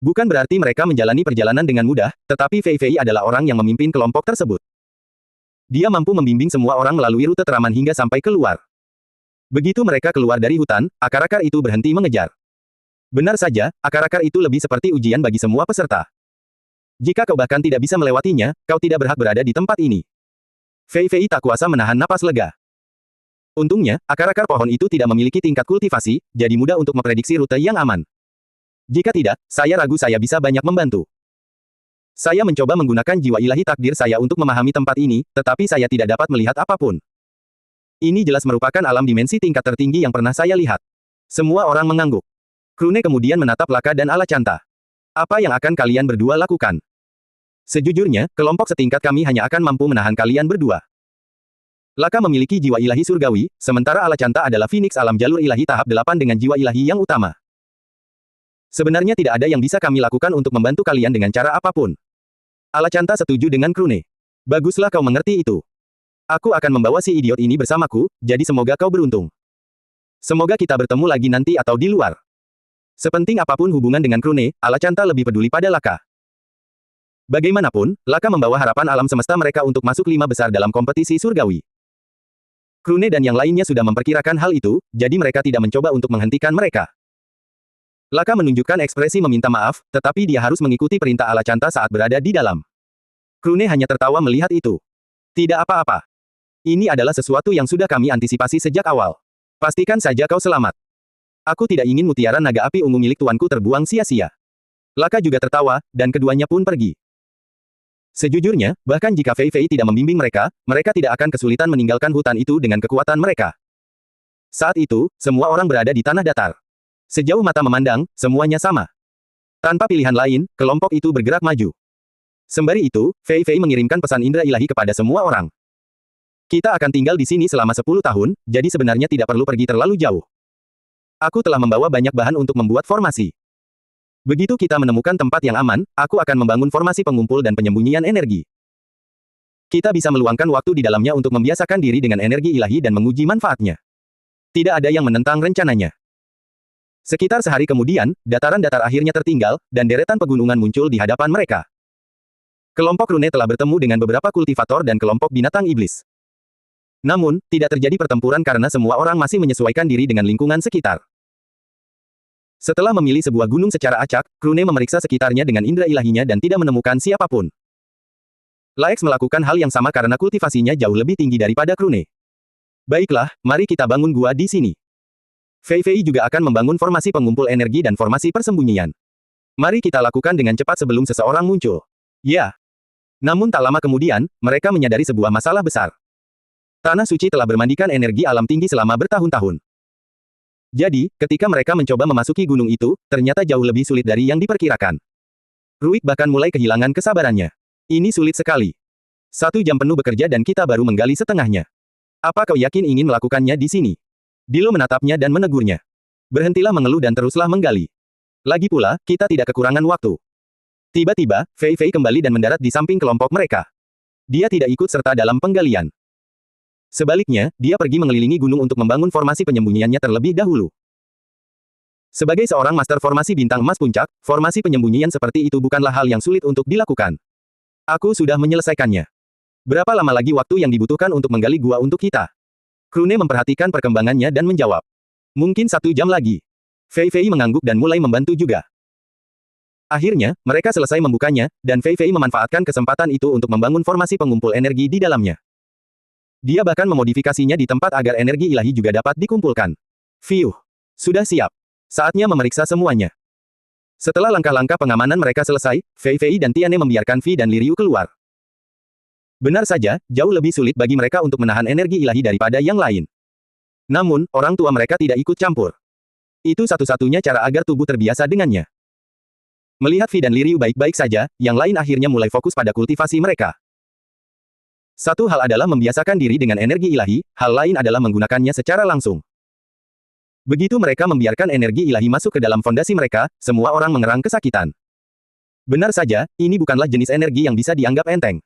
Bukan berarti mereka menjalani perjalanan dengan mudah, tetapi Fei Fei adalah orang yang memimpin kelompok tersebut. Dia mampu membimbing semua orang melalui rute teraman hingga sampai keluar. Begitu mereka keluar dari hutan, akar-akar itu berhenti mengejar. Benar saja, akar-akar itu lebih seperti ujian bagi semua peserta. Jika kau bahkan tidak bisa melewatinya, kau tidak berhak berada di tempat ini. Fei Fei tak kuasa menahan napas lega. Untungnya, akar-akar pohon itu tidak memiliki tingkat kultivasi, jadi mudah untuk memprediksi rute yang aman. Jika tidak, saya ragu saya bisa banyak membantu. Saya mencoba menggunakan jiwa ilahi takdir saya untuk memahami tempat ini, tetapi saya tidak dapat melihat apapun. Ini jelas merupakan alam dimensi tingkat tertinggi yang pernah saya lihat. Semua orang mengangguk. Krune kemudian menatap Laka dan Alacanta. Apa yang akan kalian berdua lakukan? Sejujurnya, kelompok setingkat kami hanya akan mampu menahan kalian berdua. Laka memiliki jiwa ilahi surgawi, sementara Alacanta adalah Phoenix alam jalur ilahi tahap 8 dengan jiwa ilahi yang utama. Sebenarnya tidak ada yang bisa kami lakukan untuk membantu kalian dengan cara apapun. Alacanta setuju dengan Krune. Baguslah kau mengerti itu. Aku akan membawa si idiot ini bersamaku, jadi semoga kau beruntung. Semoga kita bertemu lagi nanti atau di luar. Sepenting apapun hubungan dengan Krune, Alacanta lebih peduli pada Laka. Bagaimanapun, Laka membawa harapan alam semesta mereka untuk masuk 5 besar dalam kompetisi surgawi. Krune dan yang lainnya sudah memperkirakan hal itu, jadi mereka tidak mencoba untuk menghentikan mereka. Laka menunjukkan ekspresi meminta maaf, tetapi dia harus mengikuti perintah Alacanta saat berada di dalam. Krune hanya tertawa melihat itu. Tidak apa-apa. Ini adalah sesuatu yang sudah kami antisipasi sejak awal. Pastikan saja kau selamat. Aku tidak ingin mutiara naga api ungu milik tuanku terbuang sia-sia. Laka juga tertawa, dan keduanya pun pergi. Sejujurnya, bahkan jika Fei Fei tidak membimbing mereka, mereka tidak akan kesulitan meninggalkan hutan itu dengan kekuatan mereka. Saat itu, semua orang berada di tanah datar. Sejauh mata memandang, semuanya sama. Tanpa pilihan lain, kelompok itu bergerak maju. Sembari itu, Fei Fei mengirimkan pesan indera ilahi kepada semua orang. Kita akan tinggal di sini selama 10 tahun, jadi sebenarnya tidak perlu pergi terlalu jauh. Aku telah membawa banyak bahan untuk membuat formasi. Begitu kita menemukan tempat yang aman, aku akan membangun formasi pengumpul dan penyembunyian energi. Kita bisa meluangkan waktu di dalamnya untuk membiasakan diri dengan energi ilahi dan menguji manfaatnya. Tidak ada yang menentang rencananya. Sekitar sehari kemudian, dataran datar akhirnya tertinggal, dan deretan pegunungan muncul di hadapan mereka. Kelompok Rune telah bertemu dengan beberapa kultivator dan kelompok binatang iblis. Namun, tidak terjadi pertempuran karena semua orang masih menyesuaikan diri dengan lingkungan sekitar. Setelah memilih sebuah gunung secara acak, Rune memeriksa sekitarnya dengan indera ilahinya dan tidak menemukan siapapun. Laex melakukan hal yang sama karena kultivasinya jauh lebih tinggi daripada Rune. Baiklah, mari kita bangun gua di sini. Fei Fei juga akan membangun formasi pengumpul energi dan formasi persembunyian. Mari kita lakukan dengan cepat sebelum seseorang muncul. Ya. Namun tak lama kemudian, mereka menyadari sebuah masalah besar. Tanah suci telah bermandikan energi alam tinggi selama bertahun-tahun. Jadi, ketika mereka mencoba memasuki gunung itu, ternyata jauh lebih sulit dari yang diperkirakan. Ruik bahkan mulai kehilangan kesabarannya. Ini sulit sekali. 1 jam penuh bekerja dan kita baru menggali setengahnya. Apa kau yakin ingin melakukannya di sini? Dilo menatapnya dan menegurnya. Berhentilah mengeluh dan teruslah menggali. Lagi pula, kita tidak kekurangan waktu. Tiba-tiba, Fei Fei kembali dan mendarat di samping kelompok mereka. Dia tidak ikut serta dalam penggalian. Sebaliknya, dia pergi mengelilingi gunung untuk membangun formasi penyembunyiannya terlebih dahulu. Sebagai seorang master formasi bintang emas puncak, formasi penyembunyian seperti itu bukanlah hal yang sulit untuk dilakukan. Aku sudah menyelesaikannya. Berapa lama lagi waktu yang dibutuhkan untuk menggali gua untuk kita? Rune memperhatikan perkembangannya dan menjawab. Mungkin 1 jam lagi. Fei Fei mengangguk dan mulai membantu juga. Akhirnya, mereka selesai membukanya, dan Fei Fei memanfaatkan kesempatan itu untuk membangun formasi pengumpul energi di dalamnya. Dia bahkan memodifikasinya di tempat agar energi ilahi juga dapat dikumpulkan. Fiuh. Sudah siap. Saatnya memeriksa semuanya. Setelah langkah-langkah pengamanan mereka selesai, Fei Fei dan Tiane membiarkan Vi dan Liryu keluar. Benar saja, jauh lebih sulit bagi mereka untuk menahan energi ilahi daripada yang lain. Namun, orang tua mereka tidak ikut campur. Itu satu-satunya cara agar tubuh terbiasa dengannya. Melihat Vi dan Liryu baik-baik saja, yang lain akhirnya mulai fokus pada kultivasi mereka. Satu hal adalah membiasakan diri dengan energi ilahi, hal lain adalah menggunakannya secara langsung. Begitu mereka membiarkan energi ilahi masuk ke dalam fondasi mereka, semua orang mengerang kesakitan. Benar saja, ini bukanlah jenis energi yang bisa dianggap enteng.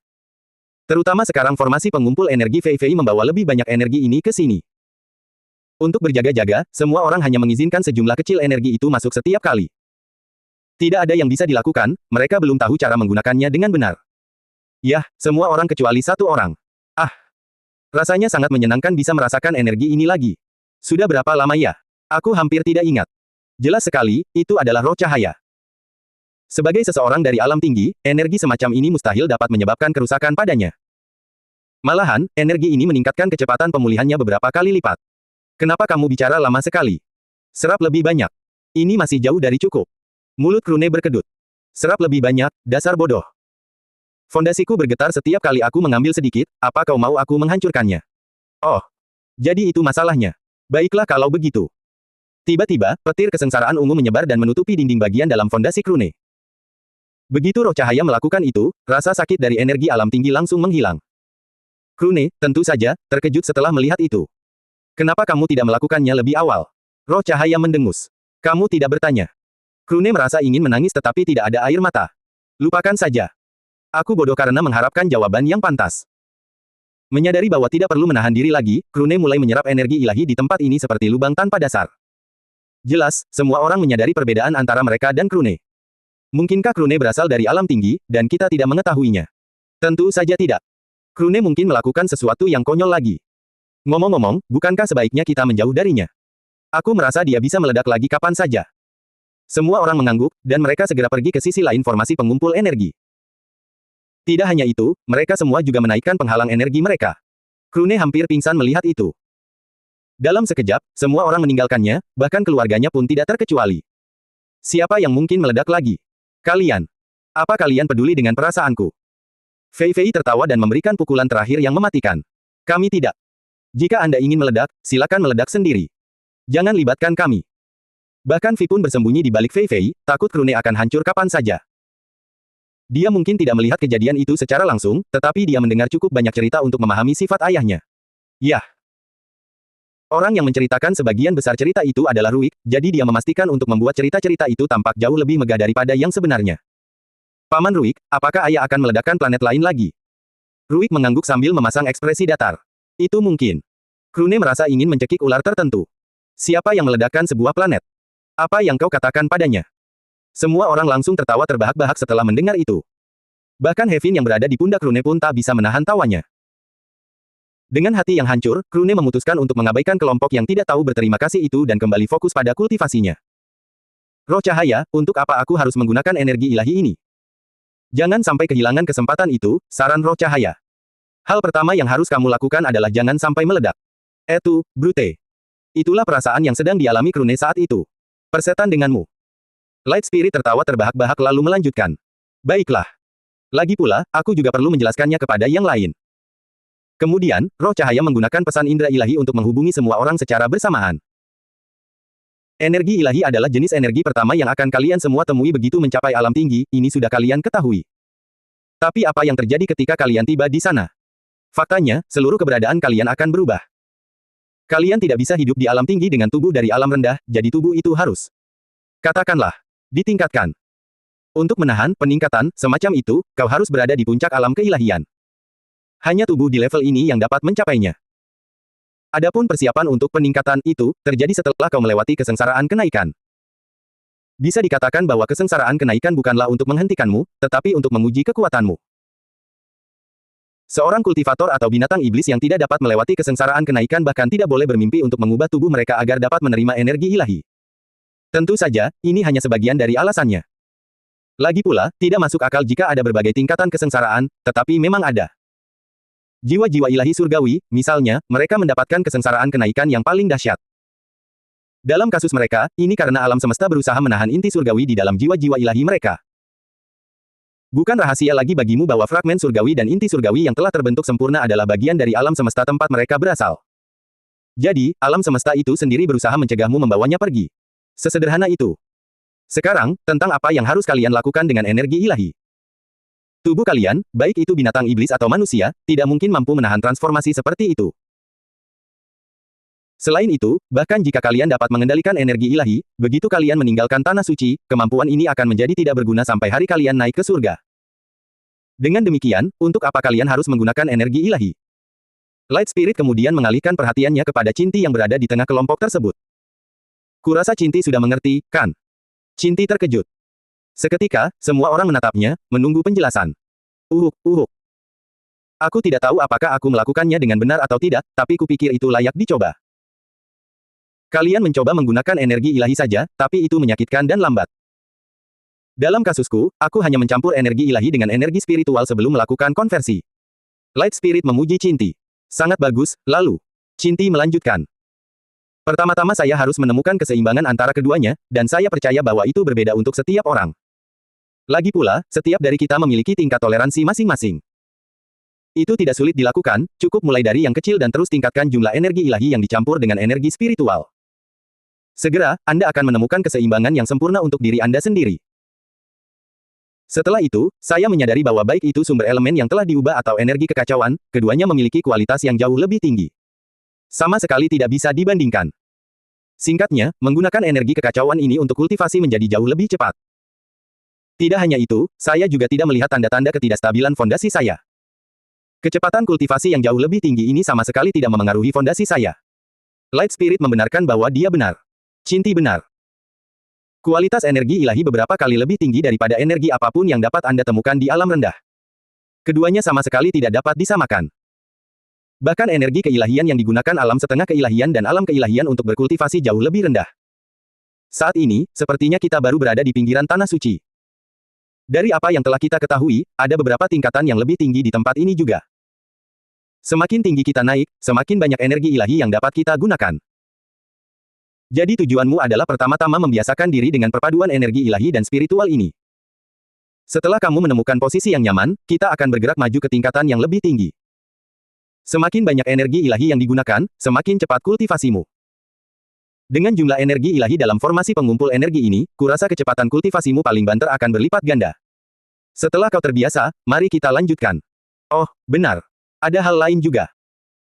Terutama sekarang formasi pengumpul energi Fei Fei membawa lebih banyak energi ini ke sini. Untuk berjaga-jaga, semua orang hanya mengizinkan sejumlah kecil energi itu masuk setiap kali. Tidak ada yang bisa dilakukan, mereka belum tahu cara menggunakannya dengan benar. Yah, semua orang kecuali 1 orang. Ah! Rasanya sangat menyenangkan bisa merasakan energi ini lagi. Sudah berapa lama ya? Aku hampir tidak ingat. Jelas sekali, itu adalah roh cahaya. Sebagai seseorang dari alam tinggi, energi semacam ini mustahil dapat menyebabkan kerusakan padanya. Malahan, energi ini meningkatkan kecepatan pemulihannya beberapa kali lipat. Kenapa kamu bicara lama sekali? Serap lebih banyak. Ini masih jauh dari cukup. Mulut Rune berkedut. Serap lebih banyak, dasar bodoh. Fondasiku bergetar setiap kali aku mengambil sedikit, apa kau mau aku menghancurkannya? Oh. Jadi itu masalahnya. Baiklah kalau begitu. Tiba-tiba, petir kesengsaraan ungu menyebar dan menutupi dinding bagian dalam fondasi Rune. Begitu roh cahaya melakukan itu, rasa sakit dari energi alam tinggi langsung menghilang. Rune, tentu saja, terkejut setelah melihat itu. Kenapa kamu tidak melakukannya lebih awal? Roh cahaya mendengus. Kamu tidak bertanya. Rune merasa ingin menangis tetapi tidak ada air mata. Lupakan saja. Aku bodoh karena mengharapkan jawaban yang pantas. Menyadari bahwa tidak perlu menahan diri lagi, Rune mulai menyerap energi ilahi di tempat ini seperti lubang tanpa dasar. Jelas, semua orang menyadari perbedaan antara mereka dan Rune. Mungkinkah Rune berasal dari alam tinggi, dan kita tidak mengetahuinya? Tentu saja tidak. Rune mungkin melakukan sesuatu yang konyol lagi. Ngomong-ngomong, bukankah sebaiknya kita menjauh darinya? Aku merasa dia bisa meledak lagi kapan saja. Semua orang mengangguk, dan mereka segera pergi ke sisi lain formasi pengumpul energi. Tidak hanya itu, mereka semua juga menaikkan penghalang energi mereka. Rune hampir pingsan melihat itu. Dalam sekejap, semua orang meninggalkannya, bahkan keluarganya pun tidak terkecuali. Siapa yang mungkin meledak lagi? Kalian. Apa kalian peduli dengan perasaanku? Fei Fei tertawa dan memberikan pukulan terakhir yang mematikan. Kami tidak. Jika Anda ingin meledak, silakan meledak sendiri. Jangan libatkan kami. Bahkan Vi pun bersembunyi di balik Fei Fei, takut Krune akan hancur kapan saja. Dia mungkin tidak melihat kejadian itu secara langsung, tetapi dia mendengar cukup banyak cerita untuk memahami sifat ayahnya. Yah. Orang yang menceritakan sebagian besar cerita itu adalah Ruik, jadi dia memastikan untuk membuat cerita-cerita itu tampak jauh lebih megah daripada yang sebenarnya. Paman Ruik, apakah ayah akan meledakkan planet lain lagi? Ruik mengangguk sambil memasang ekspresi datar. Itu mungkin. Krune merasa ingin mencekik ular tertentu. Siapa yang meledakkan sebuah planet? Apa yang kau katakan padanya? Semua orang langsung tertawa terbahak-bahak setelah mendengar itu. Bahkan Hevin yang berada di pundak Krune pun tak bisa menahan tawanya. Dengan hati yang hancur, Krune memutuskan untuk mengabaikan kelompok yang tidak tahu berterima kasih itu dan kembali fokus pada kultivasinya. Roh cahaya, untuk apa aku harus menggunakan energi ilahi ini? Jangan sampai kehilangan kesempatan itu, saran roh cahaya. Hal pertama yang harus kamu lakukan adalah jangan sampai meledak. Itu, Brute. Itulah perasaan yang sedang dialami Krune saat itu. Persetan denganmu. Light Spirit tertawa terbahak-bahak lalu melanjutkan. Baiklah. Lagi pula, aku juga perlu menjelaskannya kepada yang lain. Kemudian, roh cahaya menggunakan pesan indera ilahi untuk menghubungi semua orang secara bersamaan. Energi ilahi adalah jenis energi pertama yang akan kalian semua temui begitu mencapai alam tinggi, ini sudah kalian ketahui. Tapi apa yang terjadi ketika kalian tiba di sana? Faktanya, seluruh keberadaan kalian akan berubah. Kalian tidak bisa hidup di alam tinggi dengan tubuh dari alam rendah, jadi tubuh itu harus, katakanlah, ditingkatkan. Untuk menahan peningkatan semacam itu, kau harus berada di puncak alam keilahian. Hanya tubuh di level ini yang dapat mencapainya. Adapun persiapan untuk peningkatan itu, terjadi setelah kau melewati kesengsaraan kenaikan. Bisa dikatakan bahwa kesengsaraan kenaikan bukanlah untuk menghentikanmu, tetapi untuk menguji kekuatanmu. Seorang kultivator atau binatang iblis yang tidak dapat melewati kesengsaraan kenaikan bahkan tidak boleh bermimpi untuk mengubah tubuh mereka agar dapat menerima energi ilahi. Tentu saja, ini hanya sebagian dari alasannya. Lagi pula, tidak masuk akal jika ada berbagai tingkatan kesengsaraan, tetapi memang ada. Jiwa-jiwa ilahi surgawi, misalnya, mereka mendapatkan kesengsaraan kenaikan yang paling dahsyat. Dalam kasus mereka, ini karena alam semesta berusaha menahan inti surgawi di dalam jiwa-jiwa ilahi mereka. Bukan rahasia lagi bagimu bahwa fragmen surgawi dan inti surgawi yang telah terbentuk sempurna adalah bagian dari alam semesta tempat mereka berasal. Jadi, alam semesta itu sendiri berusaha mencegahmu membawanya pergi. Sesederhana itu. Sekarang, tentang apa yang harus kalian lakukan dengan energi ilahi. Tubuh kalian, baik itu binatang iblis atau manusia, tidak mungkin mampu menahan transformasi seperti itu. Selain itu, bahkan jika kalian dapat mengendalikan energi ilahi, begitu kalian meninggalkan tanah suci, kemampuan ini akan menjadi tidak berguna sampai hari kalian naik ke surga. Dengan demikian, untuk apa kalian harus menggunakan energi ilahi? Light Spirit kemudian mengalihkan perhatiannya kepada Cinti yang berada di tengah kelompok tersebut. Kurasa Cinti sudah mengerti, kan? Cinti terkejut. Seketika, semua orang menatapnya, menunggu penjelasan. Aku tidak tahu apakah aku melakukannya dengan benar atau tidak, tapi kupikir itu layak dicoba. Kalian mencoba menggunakan energi ilahi saja, tapi itu menyakitkan dan lambat. Dalam kasusku, aku hanya mencampur energi ilahi dengan energi spiritual sebelum melakukan konversi. Light Spirit memuji Cinti. Sangat bagus, lalu. Cinti melanjutkan. Pertama-tama saya harus menemukan keseimbangan antara keduanya, dan saya percaya bahwa itu berbeda untuk setiap orang. Lagi pula, setiap dari kita memiliki tingkat toleransi masing-masing. Itu tidak sulit dilakukan, cukup mulai dari yang kecil dan terus tingkatkan jumlah energi ilahi yang dicampur dengan energi spiritual. Segera, Anda akan menemukan keseimbangan yang sempurna untuk diri Anda sendiri. Setelah itu, saya menyadari bahwa baik itu sumber elemen yang telah diubah atau energi kekacauan, keduanya memiliki kualitas yang jauh lebih tinggi. Sama sekali tidak bisa dibandingkan. Singkatnya, menggunakan energi kekacauan ini untuk kultivasi menjadi jauh lebih cepat. Tidak hanya itu, saya juga tidak melihat tanda-tanda ketidakstabilan fondasi saya. Kecepatan kultivasi yang jauh lebih tinggi ini sama sekali tidak memengaruhi fondasi saya. Light Spirit membenarkan bahwa dia benar. Cinti benar. Kualitas energi ilahi beberapa kali lebih tinggi daripada energi apapun yang dapat Anda temukan di alam rendah. Keduanya sama sekali tidak dapat disamakan. Bahkan energi keilahian yang digunakan alam setengah keilahian dan alam keilahian untuk berkultivasi jauh lebih rendah. Saat ini, sepertinya kita baru berada di pinggiran tanah suci. Dari apa yang telah kita ketahui, ada beberapa tingkatan yang lebih tinggi di tempat ini juga. Semakin tinggi kita naik, semakin banyak energi ilahi yang dapat kita gunakan. Jadi tujuanmu adalah pertama-tama membiasakan diri dengan perpaduan energi ilahi dan spiritual ini. Setelah kamu menemukan posisi yang nyaman, kita akan bergerak maju ke tingkatan yang lebih tinggi. Semakin banyak energi ilahi yang digunakan, semakin cepat kultivasimu. Dengan jumlah energi ilahi dalam formasi pengumpul energi ini, kurasa kecepatan kultivasimu paling banter akan berlipat ganda. Setelah kau terbiasa, mari kita lanjutkan. Oh, benar. Ada hal lain juga.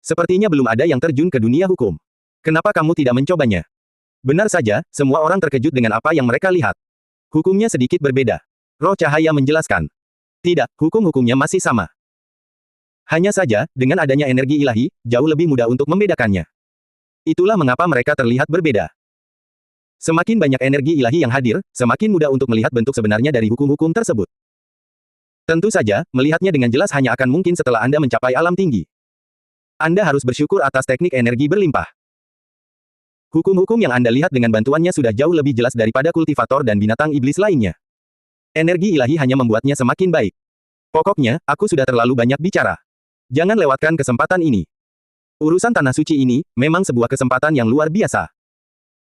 Sepertinya belum ada yang terjun ke dunia hukum. Kenapa kamu tidak mencobanya? Benar saja, semua orang terkejut dengan apa yang mereka lihat. Hukumnya sedikit berbeda. Roh cahaya menjelaskan. Tidak, hukum-hukumnya masih sama. Hanya saja, dengan adanya energi ilahi, jauh lebih mudah untuk membedakannya. Itulah mengapa mereka terlihat berbeda. Semakin banyak energi ilahi yang hadir, semakin mudah untuk melihat bentuk sebenarnya dari hukum-hukum tersebut. Tentu saja, melihatnya dengan jelas hanya akan mungkin setelah Anda mencapai alam tinggi. Anda harus bersyukur atas teknik energi berlimpah. Hukum-hukum yang Anda lihat dengan bantuannya sudah jauh lebih jelas daripada kultivator dan binatang iblis lainnya. Energi ilahi hanya membuatnya semakin baik. Pokoknya, aku sudah terlalu banyak bicara. Jangan lewatkan kesempatan ini. Urusan tanah suci ini, memang sebuah kesempatan yang luar biasa.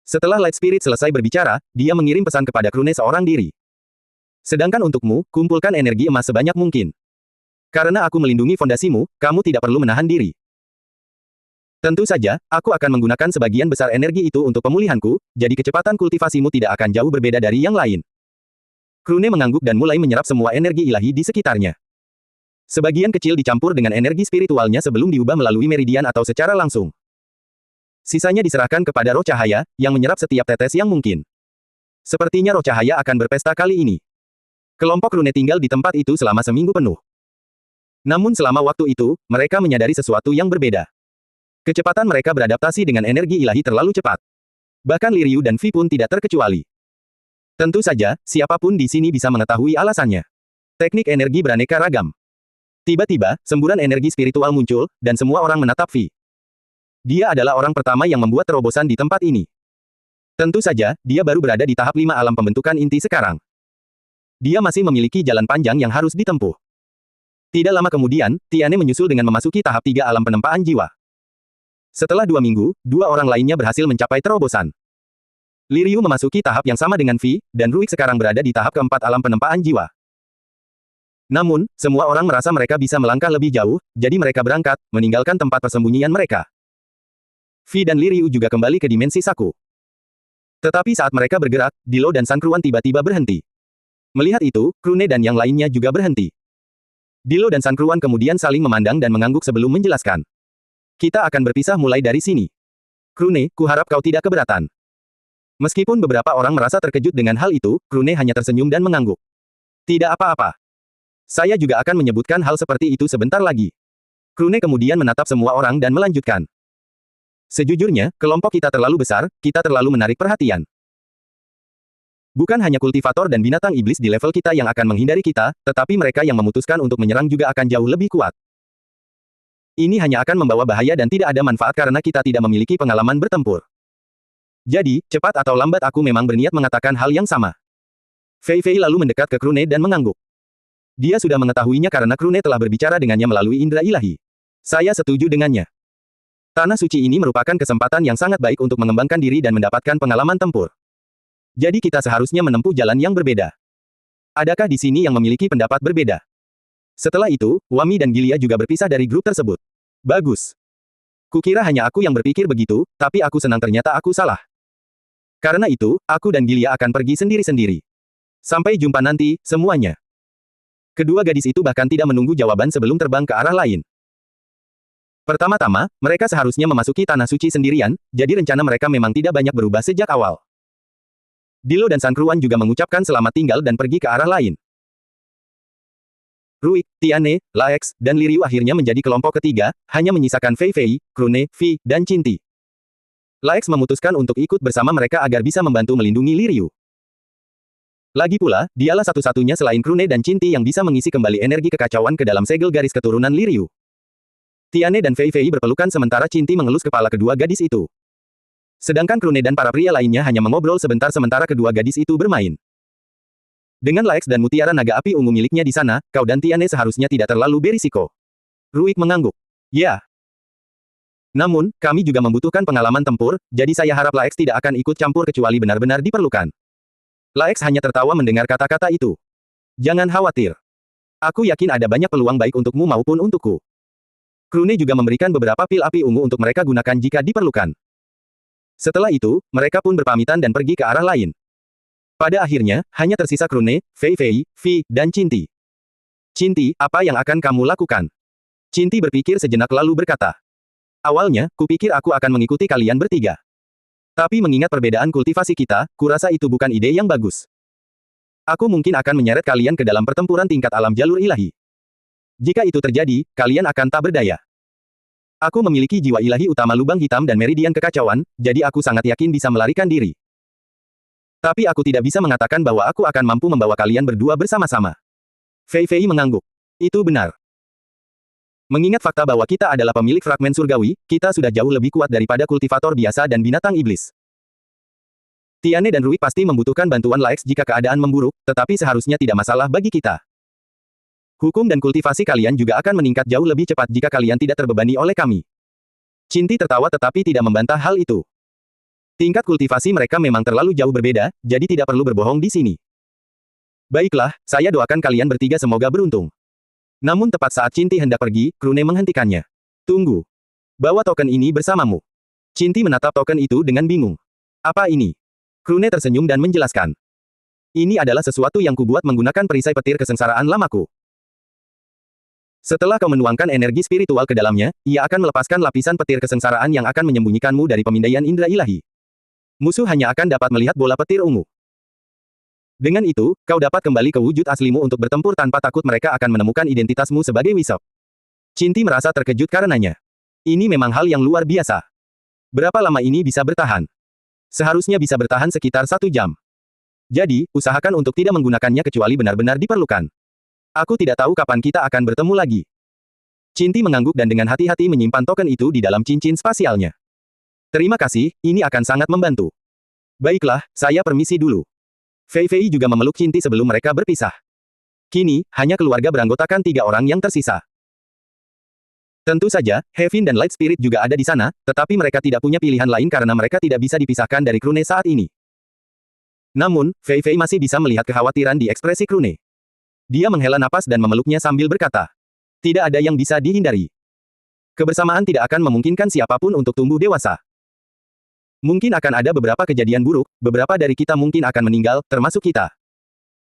Setelah Light Spirit selesai berbicara, dia mengirim pesan kepada Krune seorang diri. Sedangkan untukmu, kumpulkan energi emas sebanyak mungkin. Karena aku melindungi fondasimu, kamu tidak perlu menahan diri. Tentu saja, aku akan menggunakan sebagian besar energi itu untuk pemulihanku, jadi kecepatan kultivasimu tidak akan jauh berbeda dari yang lain. Krune mengangguk dan mulai menyerap semua energi ilahi di sekitarnya. Sebagian kecil dicampur dengan energi spiritualnya sebelum diubah melalui meridian atau secara langsung. Sisanya diserahkan kepada roh cahaya, yang menyerap setiap tetes yang mungkin. Sepertinya roh cahaya akan berpesta kali ini. Kelompok Krune tinggal di tempat itu selama seminggu penuh. Namun selama waktu itu, mereka menyadari sesuatu yang berbeda. Kecepatan mereka beradaptasi dengan energi ilahi terlalu cepat. Bahkan Li Ryu dan Vi pun tidak terkecuali. Tentu saja, siapapun di sini bisa mengetahui alasannya. Teknik energi beraneka ragam. Tiba-tiba, semburan energi spiritual muncul, dan semua orang menatap Vi. Dia adalah orang pertama yang membuat terobosan di tempat ini. Tentu saja, dia baru berada di tahap 5 alam pembentukan inti sekarang. Dia masih memiliki jalan panjang yang harus ditempuh. Tidak lama kemudian, Tiane menyusul dengan memasuki tahap 3 alam penempaan jiwa. Setelah 2 minggu, 2 orang lainnya berhasil mencapai terobosan. Li Ryu memasuki tahap yang sama dengan Vi, dan Ruik sekarang berada di tahap keempat alam penempaan jiwa. Namun, semua orang merasa mereka bisa melangkah lebih jauh, jadi mereka berangkat, meninggalkan tempat persembunyian mereka. Vi dan Li Ryu juga kembali ke dimensi Saku. Tetapi saat mereka bergerak, Dilo dan San Kruan tiba-tiba berhenti. Melihat itu, Krune dan yang lainnya juga berhenti. Dilo dan San Kruan kemudian saling memandang dan mengangguk sebelum menjelaskan. Kita akan berpisah mulai dari sini. Krune, kuharap kau tidak keberatan. Meskipun beberapa orang merasa terkejut dengan hal itu, Krune hanya tersenyum dan mengangguk. Tidak apa-apa. Saya juga akan menyebutkan hal seperti itu sebentar lagi. Krune kemudian menatap semua orang dan melanjutkan. Sejujurnya, kelompok kita terlalu besar, kita terlalu menarik perhatian. Bukan hanya kultivator dan binatang iblis di level kita yang akan menghindari kita, tetapi mereka yang memutuskan untuk menyerang juga akan jauh lebih kuat. Ini hanya akan membawa bahaya dan tidak ada manfaat karena kita tidak memiliki pengalaman bertempur. Jadi, cepat atau lambat aku memang berniat mengatakan hal yang sama. Fei Fei lalu mendekat ke Krune dan mengangguk. Dia sudah mengetahuinya karena Krune telah berbicara dengannya melalui indera ilahi. Saya setuju dengannya. Tanah suci ini merupakan kesempatan yang sangat baik untuk mengembangkan diri dan mendapatkan pengalaman tempur. Jadi kita seharusnya menempuh jalan yang berbeda. Adakah di sini yang memiliki pendapat berbeda? Setelah itu, Wami dan Gilia juga berpisah dari grup tersebut. Bagus. Kukira hanya aku yang berpikir begitu, tapi aku senang ternyata aku salah. Karena itu, aku dan Gilia akan pergi sendiri-sendiri. Sampai jumpa nanti, semuanya. Kedua gadis itu bahkan tidak menunggu jawaban sebelum terbang ke arah lain. Pertama-tama, mereka seharusnya memasuki tanah suci sendirian, jadi rencana mereka memang tidak banyak berubah sejak awal. Dilo dan San Kruan juga mengucapkan selamat tinggal dan pergi ke arah lain. Ruik, Tiane, Laex, dan Li Ryu akhirnya menjadi kelompok ketiga, hanya menyisakan Fei Fei, Krune, Vi, dan Cinti. Laex memutuskan untuk ikut bersama mereka agar bisa membantu melindungi Li Ryu. Lagi pula, dialah satu-satunya selain Krune dan Cinti yang bisa mengisi kembali energi kekacauan ke dalam segel garis keturunan Li Ryu. Tiane dan Fei Fei berpelukan sementara Cinti mengelus kepala kedua gadis itu. Sedangkan Krune dan para pria lainnya hanya mengobrol sebentar sementara kedua gadis itu bermain. Dengan Laex dan mutiara naga api ungu miliknya di sana, kau dan Tiane seharusnya tidak terlalu berisiko. Ruik mengangguk. Ya. Namun, kami juga membutuhkan pengalaman tempur, jadi saya harap Laex tidak akan ikut campur kecuali benar-benar diperlukan. Laex hanya tertawa mendengar kata-kata itu. Jangan khawatir. Aku yakin ada banyak peluang baik untukmu maupun untukku. Krune juga memberikan beberapa pil api ungu untuk mereka gunakan jika diperlukan. Setelah itu, mereka pun berpamitan dan pergi ke arah lain. Pada akhirnya, hanya tersisa Krune, Fei Fei, Vi, dan Cinti. Cinti, apa yang akan kamu lakukan? Cinti berpikir sejenak lalu berkata. Awalnya, kupikir aku akan mengikuti kalian bertiga. Tapi mengingat perbedaan kultivasi kita, kurasa itu bukan ide yang bagus. Aku mungkin akan menyeret kalian ke dalam pertempuran tingkat alam jalur ilahi. Jika itu terjadi, kalian akan tak berdaya. Aku memiliki jiwa ilahi utama lubang hitam dan meridian kekacauan, jadi aku sangat yakin bisa melarikan diri. Tapi aku tidak bisa mengatakan bahwa aku akan mampu membawa kalian berdua bersama-sama. Fei Fei mengangguk. Itu benar. Mengingat fakta bahwa kita adalah pemilik fragmen surgawi, kita sudah jauh lebih kuat daripada kultivator biasa dan binatang iblis. Tiane dan Rui pasti membutuhkan bantuan Laex jika keadaan memburuk, tetapi seharusnya tidak masalah bagi kita. Hukum dan kultivasi kalian juga akan meningkat jauh lebih cepat jika kalian tidak terbebani oleh kami. Cinti tertawa tetapi tidak membantah hal itu. Tingkat kultivasi mereka memang terlalu jauh berbeda, jadi tidak perlu berbohong di sini. Baiklah, saya doakan kalian bertiga semoga beruntung. Namun tepat saat Cinti hendak pergi, Krune menghentikannya. Tunggu. Bawa token ini bersamamu. Cinti menatap token itu dengan bingung. Apa ini? Krune tersenyum dan menjelaskan. Ini adalah sesuatu yang kubuat menggunakan perisai petir kesengsaraan lamaku. Setelah kau menuangkan energi spiritual ke dalamnya, ia akan melepaskan lapisan petir kesengsaraan yang akan menyembunyikanmu dari pemindaian indera ilahi. Musuh hanya akan dapat melihat bola petir ungu. Dengan itu, kau dapat kembali ke wujud aslimu untuk bertempur tanpa takut mereka akan menemukan identitasmu sebagai Wisop. Cinti merasa terkejut karenanya. Ini memang hal yang luar biasa. Berapa lama ini bisa bertahan? Seharusnya bisa bertahan sekitar 1 jam. Jadi, usahakan untuk tidak menggunakannya kecuali benar-benar diperlukan. Aku tidak tahu kapan kita akan bertemu lagi. Cinti mengangguk dan dengan hati-hati menyimpan token itu di dalam cincin spasialnya. Terima kasih, ini akan sangat membantu. Baiklah, saya permisi dulu. Fei Fei juga memeluk Cinti sebelum mereka berpisah. Kini, hanya keluarga beranggotakan 3 orang yang tersisa. Tentu saja, Heaven dan Light Spirit juga ada di sana, tetapi mereka tidak punya pilihan lain karena mereka tidak bisa dipisahkan dari Krune saat ini. Namun, Fei Fei masih bisa melihat kekhawatiran di ekspresi Krune. Dia menghela napas dan memeluknya sambil berkata, tidak ada yang bisa dihindari. Kebersamaan tidak akan memungkinkan siapapun untuk tumbuh dewasa. Mungkin akan ada beberapa kejadian buruk, beberapa dari kita mungkin akan meninggal, termasuk kita.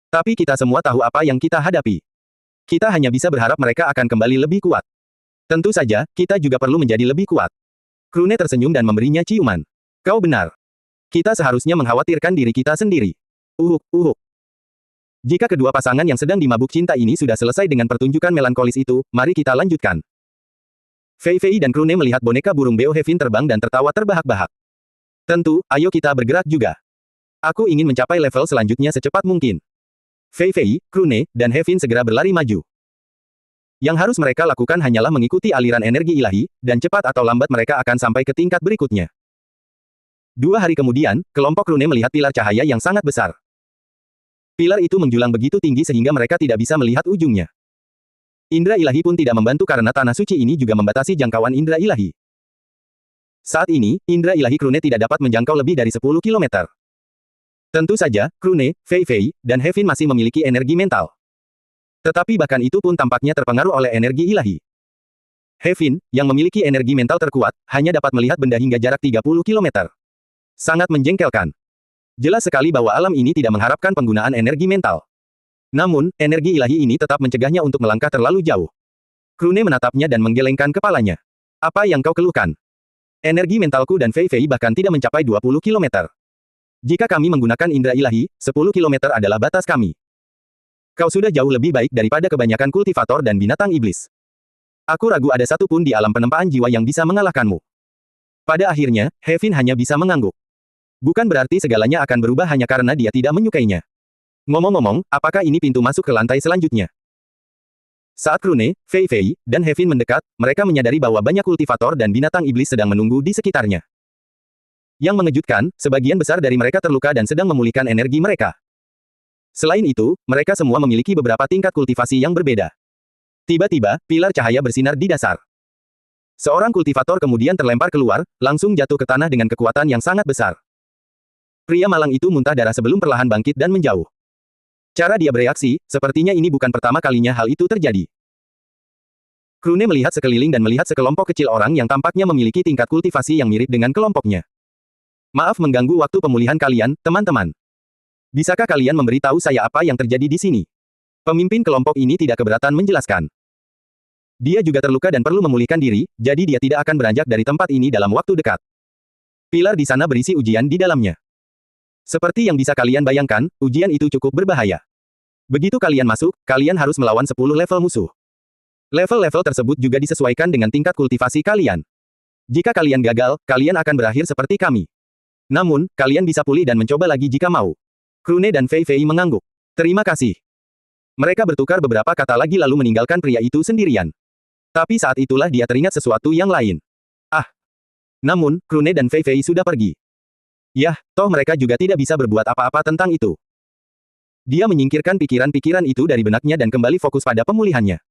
Tapi kita semua tahu apa yang kita hadapi. Kita hanya bisa berharap mereka akan kembali lebih kuat. Tentu saja, kita juga perlu menjadi lebih kuat. Krune tersenyum dan memberinya ciuman. Kau benar. Kita seharusnya mengkhawatirkan diri kita sendiri. Uhuk. Jika kedua pasangan yang sedang dimabuk cinta ini sudah selesai dengan pertunjukan melankolis itu, mari kita lanjutkan. Fei Fei dan Krune melihat boneka burung Beo Heaven terbang dan tertawa terbahak-bahak. Tentu, ayo kita bergerak juga. Aku ingin mencapai level selanjutnya secepat mungkin. Fei Fei, Krune, dan Heaven segera berlari maju. Yang harus mereka lakukan hanyalah mengikuti aliran energi ilahi, dan cepat atau lambat mereka akan sampai ke tingkat berikutnya. 2 hari kemudian, kelompok Krune melihat pilar cahaya yang sangat besar. Pilar itu menjulang begitu tinggi sehingga mereka tidak bisa melihat ujungnya. Indra ilahi pun tidak membantu karena tanah suci ini juga membatasi jangkauan indra ilahi. Saat ini, indra ilahi Krune tidak dapat menjangkau lebih dari 10 km. Tentu saja, Krune, Fei Fei, dan Heaven masih memiliki energi mental. Tetapi bahkan itu pun tampaknya terpengaruh oleh energi ilahi. Heaven, yang memiliki energi mental terkuat, hanya dapat melihat benda hingga jarak 30 km. Sangat menjengkelkan. Jelas sekali bahwa alam ini tidak mengharapkan penggunaan energi mental. Namun, energi ilahi ini tetap mencegahnya untuk melangkah terlalu jauh. Krune menatapnya dan menggelengkan kepalanya. Apa yang kau keluhkan? Energi mentalku dan Fei Fei bahkan tidak mencapai 20 km. Jika kami menggunakan indra ilahi, 10 km adalah batas kami. Kau sudah jauh lebih baik daripada kebanyakan kultivator dan binatang iblis. Aku ragu ada satu pun di alam penempaan jiwa yang bisa mengalahkanmu. Pada akhirnya, Heaven hanya bisa mengangguk. Bukan berarti segalanya akan berubah hanya karena dia tidak menyukainya. Ngomong-ngomong, apakah ini pintu masuk ke lantai selanjutnya? Saat Krune, Fei Fei, dan Heaven mendekat, mereka menyadari bahwa banyak kultivator dan binatang iblis sedang menunggu di sekitarnya. Yang mengejutkan, sebagian besar dari mereka terluka dan sedang memulihkan energi mereka. Selain itu, mereka semua memiliki beberapa tingkat kultivasi yang berbeda. Tiba-tiba, pilar cahaya bersinar di dasar. Seorang kultivator kemudian terlempar keluar, langsung jatuh ke tanah dengan kekuatan yang sangat besar. Pria malang itu muntah darah sebelum perlahan bangkit dan menjauh. Cara dia bereaksi, sepertinya ini bukan pertama kalinya hal itu terjadi. Krune melihat sekeliling dan melihat sekelompok kecil orang yang tampaknya memiliki tingkat kultivasi yang mirip dengan kelompoknya. Maaf mengganggu waktu pemulihan kalian, teman-teman. Bisakah kalian memberitahu saya apa yang terjadi di sini? Pemimpin kelompok ini tidak keberatan menjelaskan. Dia juga terluka dan perlu memulihkan diri, jadi dia tidak akan beranjak dari tempat ini dalam waktu dekat. Pilar di sana berisi ujian di dalamnya. Seperti yang bisa kalian bayangkan, ujian itu cukup berbahaya. Begitu kalian masuk, kalian harus melawan 10 level musuh. Level-level tersebut juga disesuaikan dengan tingkat kultivasi kalian. Jika kalian gagal, kalian akan berakhir seperti kami. Namun, kalian bisa pulih dan mencoba lagi jika mau. Krune dan Fei Fei mengangguk. Terima kasih. Mereka bertukar beberapa kata lagi lalu meninggalkan pria itu sendirian. Tapi saat itulah dia teringat sesuatu yang lain. Ah! Namun, Krune dan Fei Fei sudah pergi. Yah, toh mereka juga tidak bisa berbuat apa-apa tentang itu. Dia menyingkirkan pikiran-pikiran itu dari benaknya dan kembali fokus pada pemulihannya.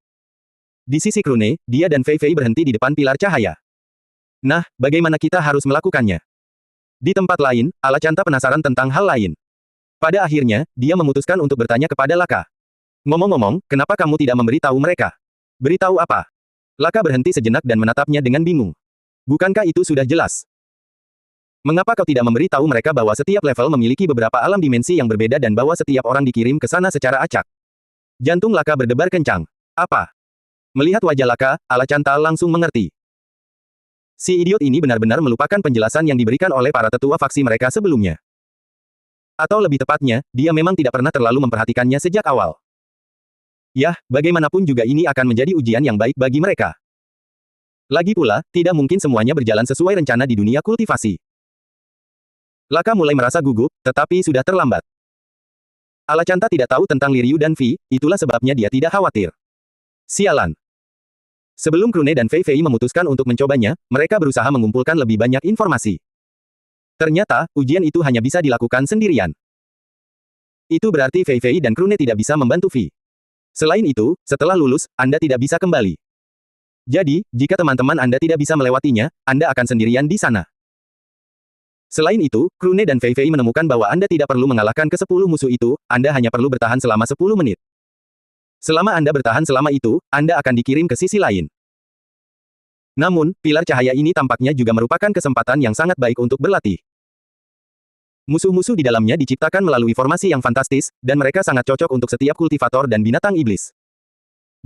Di sisi Krune, dia dan Fei Fei berhenti di depan pilar cahaya. Nah, bagaimana kita harus melakukannya? Di tempat lain, Alacanta penasaran tentang hal lain. Pada akhirnya, dia memutuskan untuk bertanya kepada Laka. Ngomong-ngomong, kenapa kamu tidak memberitahu mereka? Beritahu apa? Laka berhenti sejenak dan menatapnya dengan bingung. Bukankah itu sudah jelas? Mengapa kau tidak memberitahu mereka bahwa setiap level memiliki beberapa alam dimensi yang berbeda dan bahwa setiap orang dikirim ke sana secara acak? Jantung Laka berdebar kencang. Apa? Melihat wajah Laka, Alacanta langsung mengerti. Si idiot ini benar-benar melupakan penjelasan yang diberikan oleh para tetua faksi mereka sebelumnya. Atau lebih tepatnya, dia memang tidak pernah terlalu memperhatikannya sejak awal. Yah, bagaimanapun juga ini akan menjadi ujian yang baik bagi mereka. Lagi pula, tidak mungkin semuanya berjalan sesuai rencana di dunia kultivasi. Laka mulai merasa gugup, tetapi sudah terlambat. Alacanta tidak tahu tentang Liryu dan Vi, itulah sebabnya dia tidak khawatir. Sialan. Sebelum Krune dan Fei Fei memutuskan untuk mencobanya, mereka berusaha mengumpulkan lebih banyak informasi. Ternyata, ujian itu hanya bisa dilakukan sendirian. Itu berarti Fei Fei dan Krune tidak bisa membantu Vi. Selain itu, setelah lulus, Anda tidak bisa kembali. Jadi, jika teman-teman Anda tidak bisa melewatinya, Anda akan sendirian di sana. Selain itu, Krune dan Fei Fei menemukan bahwa Anda tidak perlu mengalahkan ke-10 musuh itu, Anda hanya perlu bertahan selama 10 menit. Selama Anda bertahan selama itu, Anda akan dikirim ke sisi lain. Namun, pilar cahaya ini tampaknya juga merupakan kesempatan yang sangat baik untuk berlatih. Musuh-musuh di dalamnya diciptakan melalui formasi yang fantastis, dan mereka sangat cocok untuk setiap kultivator dan binatang iblis.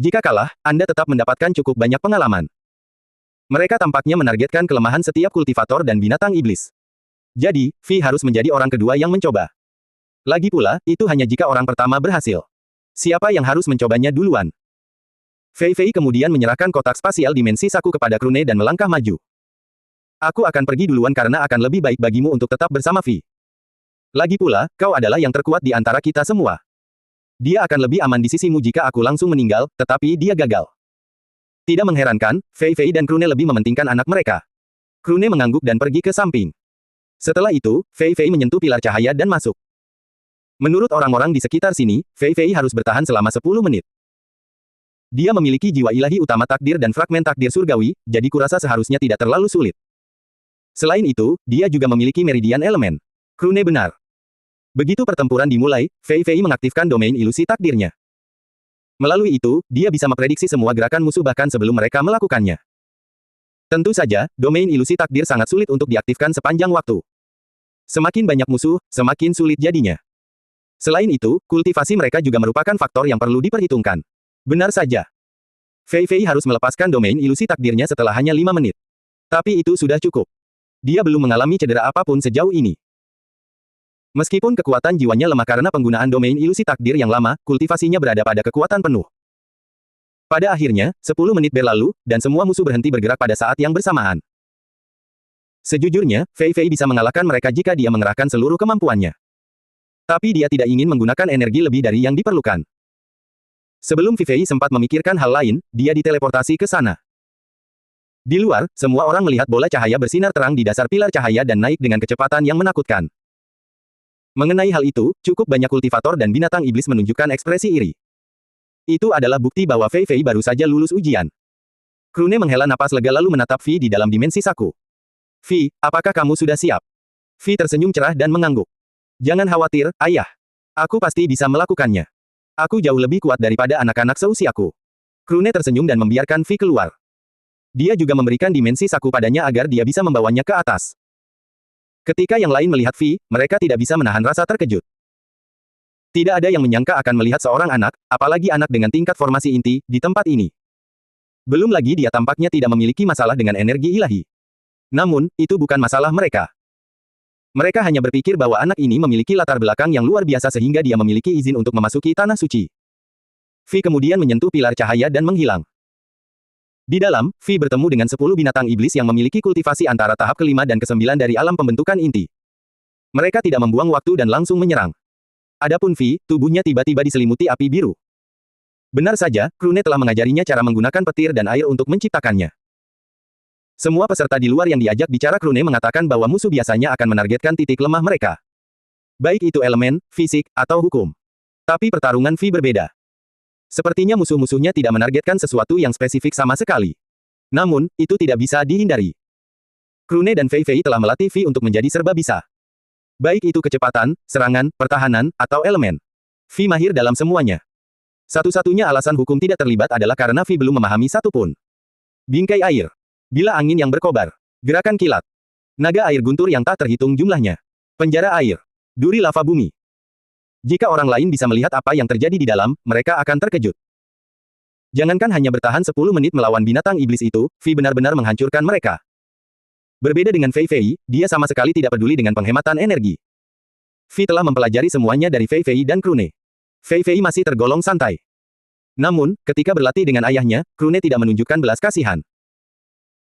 Jika kalah, Anda tetap mendapatkan cukup banyak pengalaman. Mereka tampaknya menargetkan kelemahan setiap kultivator dan binatang iblis. Jadi, Vi harus menjadi orang kedua yang mencoba. Lagi pula, itu hanya jika orang pertama berhasil. Siapa yang harus mencobanya duluan? Fei Fei kemudian menyerahkan kotak spasial dimensi Saku kepada Krune dan melangkah maju. Aku akan pergi duluan karena akan lebih baik bagimu untuk tetap bersama Vi. Lagi pula, kau adalah yang terkuat di antara kita semua. Dia akan lebih aman di sisimu jika aku langsung meninggal, tetapi dia gagal. Tidak mengherankan, Fei Fei dan Krune lebih mementingkan anak mereka. Krune mengangguk dan pergi ke samping. Setelah itu, Fei Fei menyentuh pilar cahaya dan masuk. Menurut orang-orang di sekitar sini, Fei Fei harus bertahan selama 10 menit. Dia memiliki jiwa ilahi utama takdir dan fragmen takdir surgawi, jadi kurasa seharusnya tidak terlalu sulit. Selain itu, dia juga memiliki meridian elemen. Krune benar. Begitu pertempuran dimulai, Fei Fei mengaktifkan domain ilusi takdirnya. Melalui itu, dia bisa memprediksi semua gerakan musuh bahkan sebelum mereka melakukannya. Tentu saja, domain ilusi takdir sangat sulit untuk diaktifkan sepanjang waktu. Semakin banyak musuh, semakin sulit jadinya. Selain itu, kultivasi mereka juga merupakan faktor yang perlu diperhitungkan. Benar saja. Fei Fei harus melepaskan domain ilusi takdirnya setelah hanya 5 menit. Tapi itu sudah cukup. Dia belum mengalami cedera apapun sejauh ini. Meskipun kekuatan jiwanya lemah karena penggunaan domain ilusi takdir yang lama, kultivasinya berada pada kekuatan penuh. Pada akhirnya, 10 menit berlalu, dan semua musuh berhenti bergerak pada saat yang bersamaan. Sejujurnya, Fei Fei bisa mengalahkan mereka jika dia mengerahkan seluruh kemampuannya. Tapi dia tidak ingin menggunakan energi lebih dari yang diperlukan. Sebelum Fei Fei sempat memikirkan hal lain, dia diteleportasi ke sana. Di luar, semua orang melihat bola cahaya bersinar terang di dasar pilar cahaya dan naik dengan kecepatan yang menakutkan. Mengenai hal itu, cukup banyak kultivator dan binatang iblis menunjukkan ekspresi iri. Itu adalah bukti bahwa Fei Fei baru saja lulus ujian. Krune menghela napas lega lalu menatap Vi di dalam dimensi Saku. Vi, apakah kamu sudah siap? Vi tersenyum cerah dan mengangguk. Jangan khawatir, ayah. Aku pasti bisa melakukannya. Aku jauh lebih kuat daripada anak-anak seusiaku. Krune tersenyum dan membiarkan Vi keluar. Dia juga memberikan dimensi saku padanya agar dia bisa membawanya ke atas. Ketika yang lain melihat Vi, mereka tidak bisa menahan rasa terkejut. Tidak ada yang menyangka akan melihat seorang anak, apalagi anak dengan tingkat formasi inti, di tempat ini. Belum lagi dia tampaknya tidak memiliki masalah dengan energi ilahi. Namun, itu bukan masalah mereka. Mereka hanya berpikir bahwa anak ini memiliki latar belakang yang luar biasa sehingga dia memiliki izin untuk memasuki tanah suci. Vi kemudian menyentuh pilar cahaya dan menghilang. Di dalam, Vi bertemu dengan 10 binatang iblis yang memiliki kultivasi antara tahap ke-5 dan ke-9 dari alam pembentukan inti. Mereka tidak membuang waktu dan langsung menyerang. Adapun Vi, tubuhnya tiba-tiba diselimuti api biru. Benar saja, Krune telah mengajarinya cara menggunakan petir dan air untuk menciptakannya. Semua peserta di luar yang diajak bicara Krune mengatakan bahwa musuh biasanya akan menargetkan titik lemah mereka. Baik itu elemen, fisik, atau hukum. Tapi pertarungan Vi berbeda. Sepertinya musuh-musuhnya tidak menargetkan sesuatu yang spesifik sama sekali. Namun, itu tidak bisa dihindari. Krune dan Fei Fei telah melatih Vi untuk menjadi serba bisa. Baik itu kecepatan, serangan, pertahanan, atau elemen. Vi mahir dalam semuanya. Satu-satunya alasan hukum tidak terlibat adalah karena Vi belum memahami satu pun. Bingkai air. Bila angin yang berkobar. Gerakan kilat. Naga air guntur yang tak terhitung jumlahnya. Penjara air. Duri lava bumi. Jika orang lain bisa melihat apa yang terjadi di dalam, mereka akan terkejut. Jangankan hanya bertahan 10 menit melawan binatang iblis itu, Vi benar-benar menghancurkan mereka. Berbeda dengan Fei Fei, dia sama sekali tidak peduli dengan penghematan energi. Vi telah mempelajari semuanya dari Fei Fei dan Krune. Fei Fei masih tergolong santai. Namun, ketika berlatih dengan ayahnya, Krune tidak menunjukkan belas kasihan.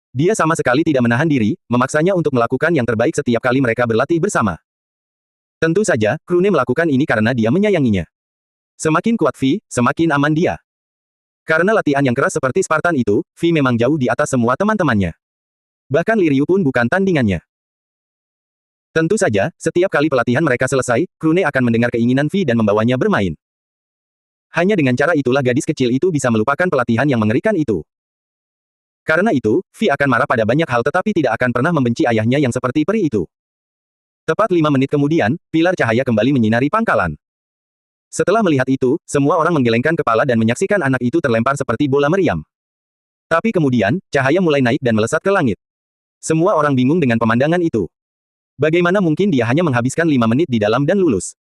Dia sama sekali tidak menahan diri, memaksanya untuk melakukan yang terbaik setiap kali mereka berlatih bersama. Tentu saja, Krune melakukan ini karena dia menyayanginya. Semakin kuat Vi, semakin aman dia. Karena latihan yang keras seperti Spartan itu, Vi memang jauh di atas semua teman-temannya. Bahkan Li Ryu pun bukan tandingannya. Tentu saja, setiap kali pelatihan mereka selesai, Krune akan mendengar keinginan Vi dan membawanya bermain. Hanya dengan cara itulah gadis kecil itu bisa melupakan pelatihan yang mengerikan itu. Karena itu, Vi akan marah pada banyak hal tetapi tidak akan pernah membenci ayahnya yang seperti peri itu. Tepat 5 menit kemudian, pilar cahaya kembali menyinari pangkalan. Setelah melihat itu, semua orang menggelengkan kepala dan menyaksikan anak itu terlempar seperti bola meriam. Tapi kemudian, cahaya mulai naik dan melesat ke langit. Semua orang bingung dengan pemandangan itu. Bagaimana mungkin dia hanya menghabiskan 5 menit di dalam dan lulus?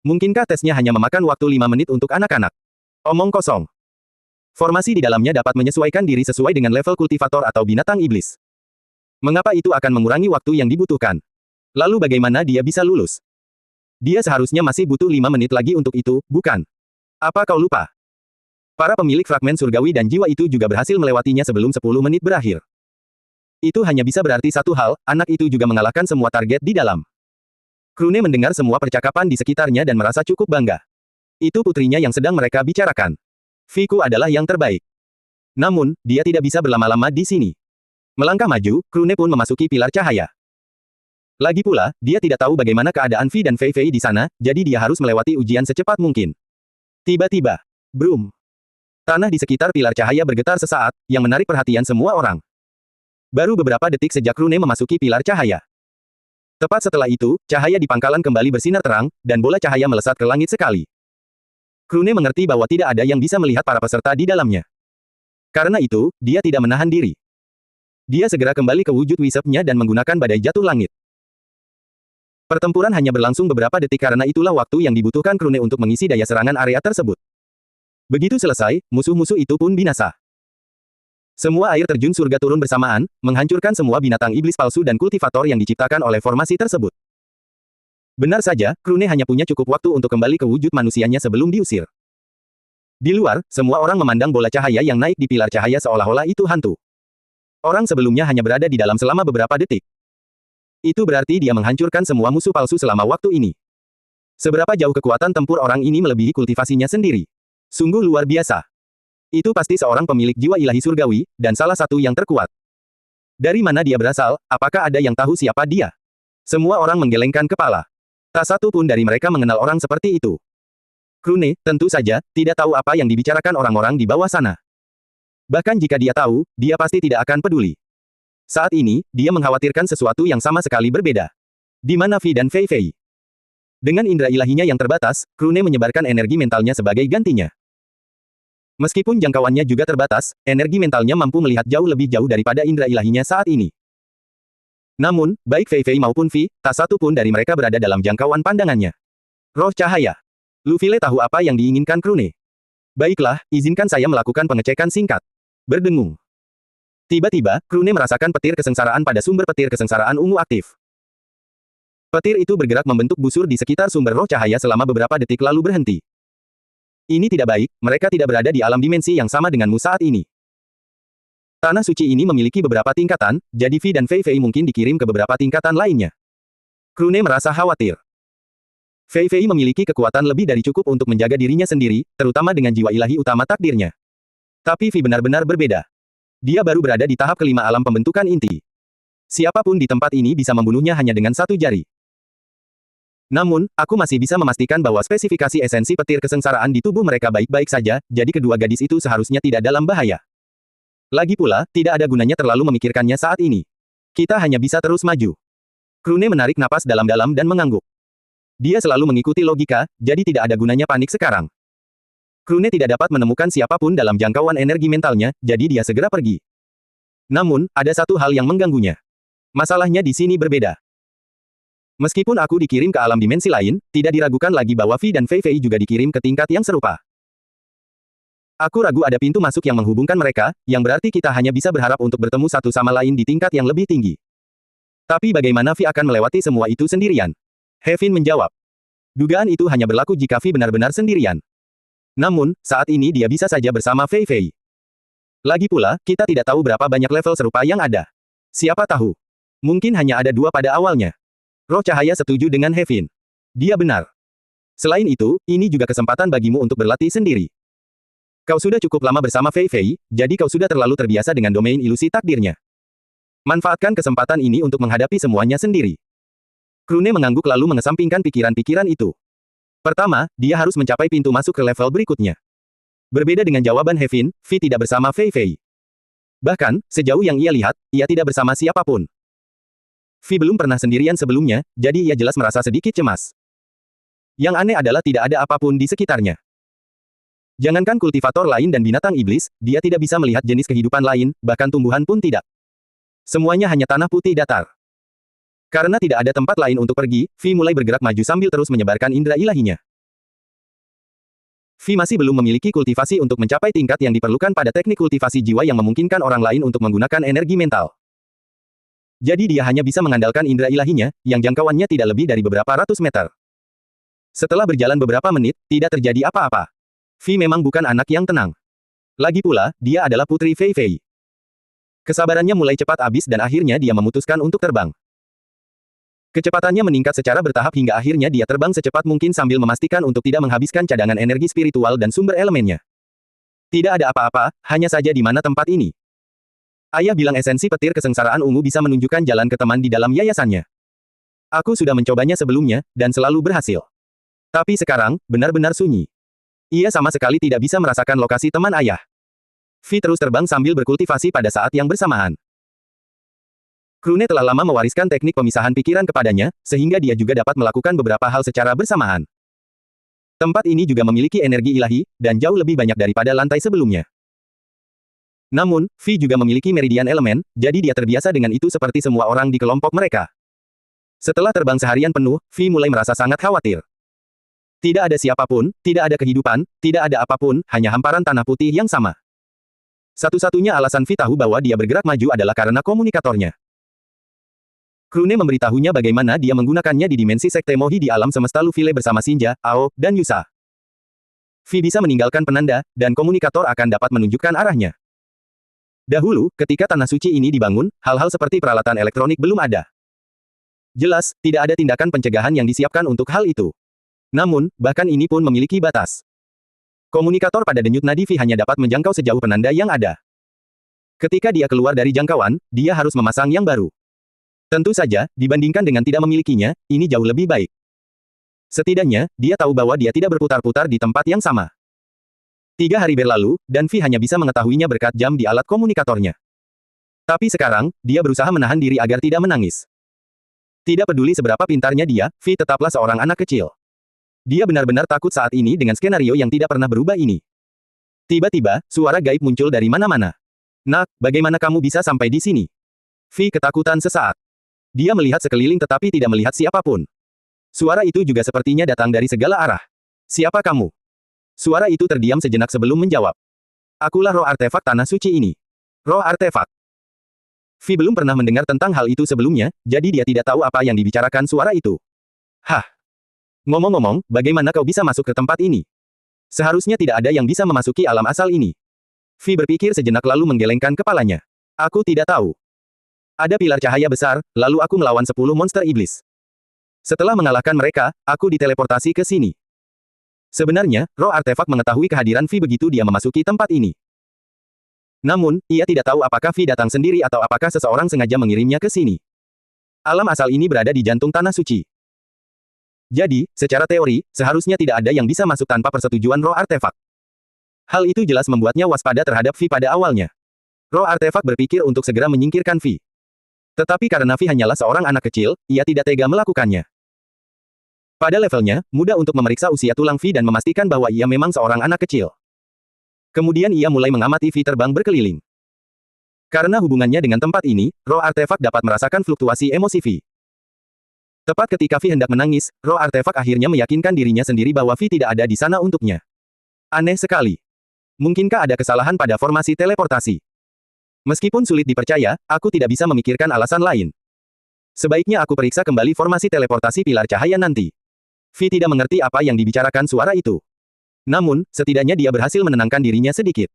Mungkinkah tesnya hanya memakan waktu 5 menit untuk anak-anak? Omong kosong. Formasi di dalamnya dapat menyesuaikan diri sesuai dengan level kultivator atau binatang iblis. Mengapa itu akan mengurangi waktu yang dibutuhkan? Lalu bagaimana dia bisa lulus? Dia seharusnya masih butuh 5 menit lagi untuk itu, bukan? Apa kau lupa? Para pemilik fragmen surgawi dan jiwa itu juga berhasil melewatinya sebelum 10 menit berakhir. Itu hanya bisa berarti satu hal, anak itu juga mengalahkan semua target di dalam. Krune mendengar semua percakapan di sekitarnya dan merasa cukup bangga. Itu putrinya yang sedang mereka bicarakan. Viku adalah yang terbaik. Namun, dia tidak bisa berlama-lama di sini. Melangkah maju, Krune pun memasuki pilar cahaya. Lagi pula, dia tidak tahu bagaimana keadaan Vi dan Fei Fei di sana, jadi dia harus melewati ujian secepat mungkin. Tiba-tiba, brum. Tanah di sekitar pilar cahaya bergetar sesaat, yang menarik perhatian semua orang. Baru beberapa detik sejak Krune memasuki pilar cahaya. Tepat setelah itu, cahaya di pangkalan kembali bersinar terang, dan bola cahaya melesat ke langit sekali. Krune mengerti bahwa tidak ada yang bisa melihat para peserta di dalamnya. Karena itu, dia tidak menahan diri. Dia segera kembali ke wujud wisepnya dan menggunakan badai jatuh langit. Pertempuran hanya berlangsung beberapa detik karena itulah waktu yang dibutuhkan Krune untuk mengisi daya serangan area tersebut. Begitu selesai, musuh-musuh itu pun binasa. Semua air terjun surga turun bersamaan, menghancurkan semua binatang iblis palsu dan kultivator yang diciptakan oleh formasi tersebut. Benar saja, Krune hanya punya cukup waktu untuk kembali ke wujud manusianya sebelum diusir. Di luar, semua orang memandang bola cahaya yang naik di pilar cahaya seolah-olah itu hantu. Orang sebelumnya hanya berada di dalam selama beberapa detik. Itu berarti dia menghancurkan semua musuh palsu selama waktu ini. Seberapa jauh kekuatan tempur orang ini melebihi kultivasinya sendiri. Sungguh luar biasa. Itu pasti seorang pemilik jiwa ilahi surgawi, dan salah satu yang terkuat. Dari mana dia berasal, apakah ada yang tahu siapa dia? Semua orang menggelengkan kepala. Tak satu pun dari mereka mengenal orang seperti itu. Krune, tentu saja, tidak tahu apa yang dibicarakan orang-orang di bawah sana. Bahkan jika dia tahu, dia pasti tidak akan peduli. Saat ini, dia mengkhawatirkan sesuatu yang sama sekali berbeda. Di mana Vi dan Fei Fei? Dengan indera ilahinya yang terbatas, Krune menyebarkan energi mentalnya sebagai gantinya. Meskipun jangkauannya juga terbatas, energi mentalnya mampu melihat jauh lebih jauh daripada indera ilahinya saat ini. Namun, baik Fei Fei maupun Vi, tak satu pun dari mereka berada dalam jangkauan pandangannya. Roh cahaya. Lu File tahu apa yang diinginkan Krune. Baiklah, izinkan saya melakukan pengecekan singkat. Berdengung. Tiba-tiba, Krune merasakan petir kesengsaraan pada sumber petir kesengsaraan ungu aktif. Petir itu bergerak membentuk busur di sekitar sumber roh cahaya selama beberapa detik lalu berhenti. Ini tidak baik, mereka tidak berada di alam dimensi yang sama denganmu saat ini. Tanah suci ini memiliki beberapa tingkatan, jadi Vi dan Fei Fei mungkin dikirim ke beberapa tingkatan lainnya. Krune merasa khawatir. Fei Fei memiliki kekuatan lebih dari cukup untuk menjaga dirinya sendiri, terutama dengan jiwa ilahi utama takdirnya. Tapi Vi benar-benar berbeda. Dia baru berada di tahap kelima alam pembentukan inti. Siapapun di tempat ini bisa membunuhnya hanya dengan satu jari. Namun, aku masih bisa memastikan bahwa spesifikasi esensi petir kesengsaraan di tubuh mereka baik-baik saja, jadi kedua gadis itu seharusnya tidak dalam bahaya. Lagi pula, tidak ada gunanya terlalu memikirkannya saat ini. Kita hanya bisa terus maju. Krune menarik napas dalam-dalam dan mengangguk. Dia selalu mengikuti logika, jadi tidak ada gunanya panik sekarang. Krune tidak dapat menemukan siapapun dalam jangkauan energi mentalnya, jadi dia segera pergi. Namun, ada satu hal yang mengganggunya. Masalahnya di sini berbeda. Meskipun aku dikirim ke alam dimensi lain, tidak diragukan lagi bahwa Vi dan Fei Fei juga dikirim ke tingkat yang serupa. Aku ragu ada pintu masuk yang menghubungkan mereka, yang berarti kita hanya bisa berharap untuk bertemu satu sama lain di tingkat yang lebih tinggi. Tapi bagaimana Vi akan melewati semua itu sendirian? Hevin menjawab. Dugaan itu hanya berlaku jika Vi benar-benar sendirian. Namun, saat ini dia bisa saja bersama Fei Fei. Lagi pula, kita tidak tahu berapa banyak level serupa yang ada. Siapa tahu? Mungkin hanya ada 2 pada awalnya. Roh cahaya setuju dengan Hevin. Dia benar. Selain itu, ini juga kesempatan bagimu untuk berlatih sendiri. Kau sudah cukup lama bersama Fei Fei, jadi kau sudah terlalu terbiasa dengan domain ilusi takdirnya. Manfaatkan kesempatan ini untuk menghadapi semuanya sendiri. Krune mengangguk lalu mengesampingkan pikiran-pikiran itu. Pertama, dia harus mencapai pintu masuk ke level berikutnya. Berbeda dengan jawaban Hevin, Vi tidak bersama Fei Fei. Bahkan, sejauh yang ia lihat, ia tidak bersama siapapun. Vi belum pernah sendirian sebelumnya, jadi ia jelas merasa sedikit cemas. Yang aneh adalah tidak ada apapun di sekitarnya. Jangankan kultivator lain dan binatang iblis, dia tidak bisa melihat jenis kehidupan lain, bahkan tumbuhan pun tidak. Semuanya hanya tanah putih datar. Karena tidak ada tempat lain untuk pergi, Vi mulai bergerak maju sambil terus menyebarkan indera ilahinya. Vi masih belum memiliki kultivasi untuk mencapai tingkat yang diperlukan pada teknik kultivasi jiwa yang memungkinkan orang lain untuk menggunakan energi mental. Jadi dia hanya bisa mengandalkan indera ilahinya, yang jangkauannya tidak lebih dari beberapa ratus meter. Setelah berjalan beberapa menit, tidak terjadi apa-apa. Vi memang bukan anak yang tenang. Lagi pula, dia adalah putri Fei Fei. Kesabarannya mulai cepat habis dan akhirnya dia memutuskan untuk terbang. Kecepatannya meningkat secara bertahap hingga akhirnya dia terbang secepat mungkin sambil memastikan untuk tidak menghabiskan cadangan energi spiritual dan sumber elemennya. Tidak ada apa-apa, hanya saja di mana tempat ini. Ayah bilang esensi petir kesengsaraan ungu bisa menunjukkan jalan ke teman di dalam yayasannya. Aku sudah mencobanya sebelumnya, dan selalu berhasil. Tapi sekarang, benar-benar sunyi. Ia sama sekali tidak bisa merasakan lokasi teman ayah. Vi terus terbang sambil berkultivasi pada saat yang bersamaan. Krune telah lama mewariskan teknik pemisahan pikiran kepadanya, sehingga dia juga dapat melakukan beberapa hal secara bersamaan. Tempat ini juga memiliki energi ilahi, dan jauh lebih banyak daripada lantai sebelumnya. Namun, Vi juga memiliki meridian elemen, jadi dia terbiasa dengan itu seperti semua orang di kelompok mereka. Setelah terbang seharian penuh, Vi mulai merasa sangat khawatir. Tidak ada siapapun, tidak ada kehidupan, tidak ada apapun, hanya hamparan tanah putih yang sama. Satu-satunya alasan Vi tahu bahwa dia bergerak maju adalah karena komunikatornya. Krune memberitahunya bagaimana dia menggunakannya di dimensi Sekte Mohi di alam semesta Lu File bersama Shinja, Ao, dan Yusa. Vi bisa meninggalkan penanda, dan komunikator akan dapat menunjukkan arahnya. Dahulu, ketika tanah suci ini dibangun, hal-hal seperti peralatan elektronik belum ada. Jelas, tidak ada tindakan pencegahan yang disiapkan untuk hal itu. Namun, bahkan ini pun memiliki batas. Komunikator pada denyut nadi Vi hanya dapat menjangkau sejauh penanda yang ada. Ketika dia keluar dari jangkauan, dia harus memasang yang baru. Tentu saja, dibandingkan dengan tidak memilikinya, ini jauh lebih baik. Setidaknya, dia tahu bahwa dia tidak berputar-putar di tempat yang sama. 3 hari berlalu, dan Vi hanya bisa mengetahuinya berkat jam di alat komunikatornya. Tapi sekarang, dia berusaha menahan diri agar tidak menangis. Tidak peduli seberapa pintarnya dia, Vi tetaplah seorang anak kecil. Dia benar-benar takut saat ini dengan skenario yang tidak pernah berubah ini. Tiba-tiba, suara gaib muncul dari mana-mana. Nak, bagaimana kamu bisa sampai di sini? Vi ketakutan sesaat. Dia melihat sekeliling tetapi tidak melihat siapapun. Suara itu juga sepertinya datang dari segala arah. Siapa kamu? Suara itu terdiam sejenak sebelum menjawab. Akulah roh artefak tanah suci ini. Roh artefak. Vi belum pernah mendengar tentang hal itu sebelumnya, jadi dia tidak tahu apa yang dibicarakan suara itu. Hah? Ngomong-ngomong, bagaimana kau bisa masuk ke tempat ini? Seharusnya tidak ada yang bisa memasuki alam asal ini. Vi berpikir sejenak lalu menggelengkan kepalanya. Aku tidak tahu. Ada pilar cahaya besar, lalu aku melawan 10 monster iblis. Setelah mengalahkan mereka, aku diteleportasi ke sini. Sebenarnya, roh artefak mengetahui kehadiran Vi begitu dia memasuki tempat ini. Namun, ia tidak tahu apakah Vi datang sendiri atau apakah seseorang sengaja mengirimnya ke sini. Alam asal ini berada di jantung tanah suci. Jadi, secara teori, seharusnya tidak ada yang bisa masuk tanpa persetujuan roh artefak. Hal itu jelas membuatnya waspada terhadap Vi pada awalnya. Roh artefak berpikir untuk segera menyingkirkan Vi. Tetapi karena Vi hanyalah seorang anak kecil, ia tidak tega melakukannya. Pada levelnya, mudah untuk memeriksa usia tulang Vi dan memastikan bahwa ia memang seorang anak kecil. Kemudian ia mulai mengamati Vi terbang berkeliling. Karena hubungannya dengan tempat ini, roh artefak dapat merasakan fluktuasi emosi Vi. Tepat ketika Vi hendak menangis, roh artefak akhirnya meyakinkan dirinya sendiri bahwa Vi tidak ada di sana untuknya. Aneh sekali. Mungkinkah ada kesalahan pada formasi teleportasi? Meskipun sulit dipercaya, aku tidak bisa memikirkan alasan lain. Sebaiknya aku periksa kembali formasi teleportasi pilar cahaya nanti. Vi tidak mengerti apa yang dibicarakan suara itu. Namun, setidaknya dia berhasil menenangkan dirinya sedikit.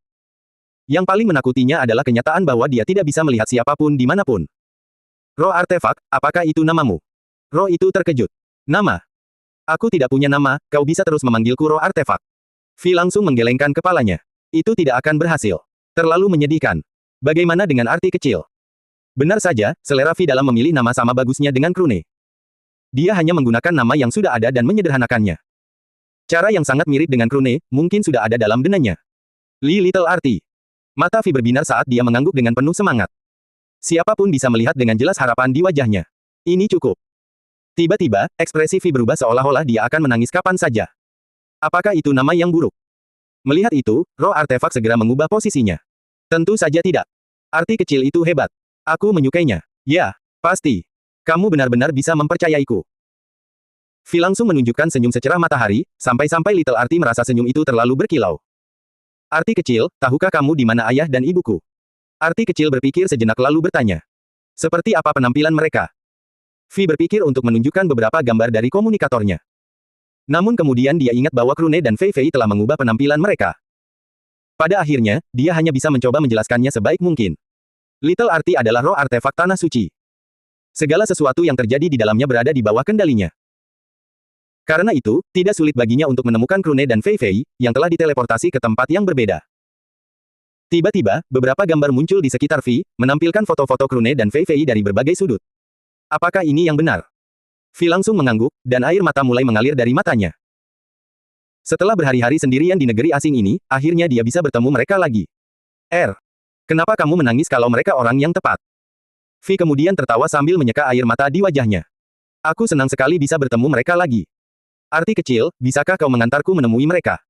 Yang paling menakutinya adalah kenyataan bahwa dia tidak bisa melihat siapapun dimanapun. Roh artefak, apakah itu namamu? Roh itu terkejut. Nama? Aku tidak punya nama, kau bisa terus memanggilku roh artefak. Vi langsung menggelengkan kepalanya. Itu tidak akan berhasil. Terlalu menyedihkan. Bagaimana dengan arti kecil? Benar saja, selera Vi dalam memilih nama sama bagusnya dengan Krune. Dia hanya menggunakan nama yang sudah ada dan menyederhanakannya. Cara yang sangat mirip dengan Krune, mungkin sudah ada dalam benaknya. Li Little Arti. Mata Vi berbinar saat dia mengangguk dengan penuh semangat. Siapapun bisa melihat dengan jelas harapan di wajahnya. Ini cukup. Tiba-tiba, ekspresi Vi berubah seolah-olah dia akan menangis kapan saja. Apakah itu nama yang buruk? Melihat itu, roh artefak segera mengubah posisinya. Tentu saja tidak. Arti kecil itu hebat. Aku menyukainya. Ya, pasti. Kamu benar-benar bisa mempercayaiku. Vi langsung menunjukkan senyum secerah matahari, sampai-sampai Little Arti merasa senyum itu terlalu berkilau. Arti kecil, tahukah kamu di mana ayah dan ibuku? Arti kecil berpikir sejenak lalu bertanya. Seperti apa penampilan mereka? Vi berpikir untuk menunjukkan beberapa gambar dari komunikatornya. Namun kemudian dia ingat bahwa Krune dan Fei Fei telah mengubah penampilan mereka. Pada akhirnya, dia hanya bisa mencoba menjelaskannya sebaik mungkin. Little Arti adalah roh artefak tanah suci. Segala sesuatu yang terjadi di dalamnya berada di bawah kendalinya. Karena itu, tidak sulit baginya untuk menemukan Krune dan Fei Fei, yang telah diteleportasi ke tempat yang berbeda. Tiba-tiba, beberapa gambar muncul di sekitar Vi, menampilkan foto-foto Krune dan Fei Fei dari berbagai sudut. Apakah ini yang benar? Vi langsung mengangguk, dan air mata mulai mengalir dari matanya. Setelah berhari-hari sendirian di negeri asing ini, akhirnya dia bisa bertemu mereka lagi. Kenapa kamu menangis kalau mereka orang yang tepat? Vi kemudian tertawa sambil menyeka air mata di wajahnya. Aku senang sekali bisa bertemu mereka lagi. Arti kecil, bisakah kau mengantarku menemui mereka?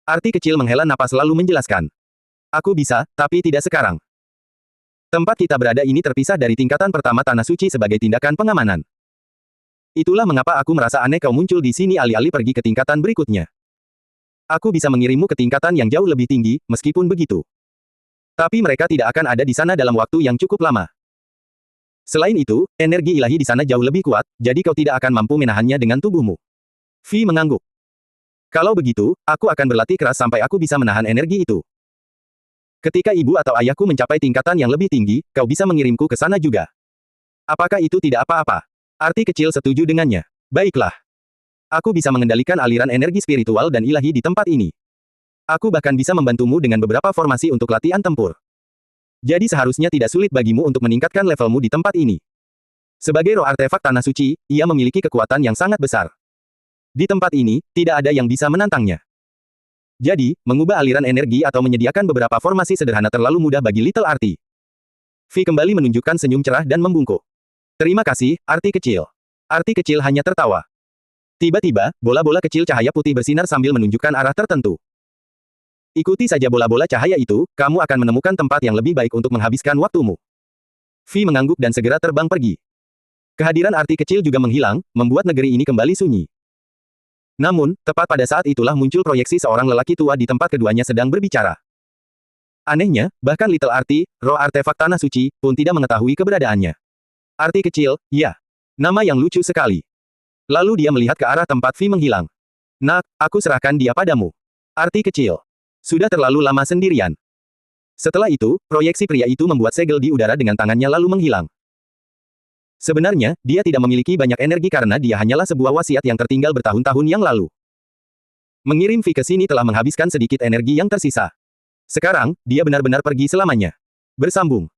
Arti kecil menghela napas lalu menjelaskan. Aku bisa, tapi tidak sekarang. Tempat kita berada ini terpisah dari tingkatan pertama tanah suci sebagai tindakan pengamanan. Itulah mengapa aku merasa aneh kau muncul di sini alih-alih pergi ke tingkatan berikutnya. Aku bisa mengirimmu ke tingkatan yang jauh lebih tinggi, meskipun begitu. Tapi mereka tidak akan ada di sana dalam waktu yang cukup lama. Selain itu, energi ilahi di sana jauh lebih kuat, jadi kau tidak akan mampu menahannya dengan tubuhmu. Vi mengangguk. Kalau begitu, aku akan berlatih keras sampai aku bisa menahan energi itu. Ketika ibu atau ayahku mencapai tingkatan yang lebih tinggi, kau bisa mengirimku ke sana juga. Apakah itu tidak apa-apa? Arti kecil setuju dengannya. Baiklah. Aku bisa mengendalikan aliran energi spiritual dan ilahi di tempat ini. Aku bahkan bisa membantumu dengan beberapa formasi untuk latihan tempur. Jadi seharusnya tidak sulit bagimu untuk meningkatkan levelmu di tempat ini. Sebagai roh artefak tanah suci, ia memiliki kekuatan yang sangat besar. Di tempat ini, tidak ada yang bisa menantangnya. Jadi, mengubah aliran energi atau menyediakan beberapa formasi sederhana terlalu mudah bagi Little Arti. Vi kembali menunjukkan senyum cerah dan membungkuk. Terima kasih, Arti kecil. Arti kecil hanya tertawa. Tiba-tiba, bola-bola kecil cahaya putih bersinar sambil menunjukkan arah tertentu. Ikuti saja bola-bola cahaya itu, kamu akan menemukan tempat yang lebih baik untuk menghabiskan waktumu. Vi mengangguk dan segera terbang pergi. Kehadiran arti kecil juga menghilang, membuat negeri ini kembali sunyi. Namun, tepat pada saat itulah muncul proyeksi seorang lelaki tua di tempat keduanya sedang berbicara. Anehnya, bahkan Little Arti, roh artefak tanah suci, pun tidak mengetahui keberadaannya. Arti kecil, ya. Nama yang lucu sekali. Lalu dia melihat ke arah tempat Vi menghilang. Nak, aku serahkan dia padamu. Arti kecil. Sudah terlalu lama sendirian. Setelah itu, proyeksi pria itu membuat segel di udara dengan tangannya lalu menghilang. Sebenarnya, dia tidak memiliki banyak energi karena dia hanyalah sebuah wasiat yang tertinggal bertahun-tahun yang lalu. Mengirim Vi ke sini telah menghabiskan sedikit energi yang tersisa. Sekarang, dia benar-benar pergi selamanya. Bersambung.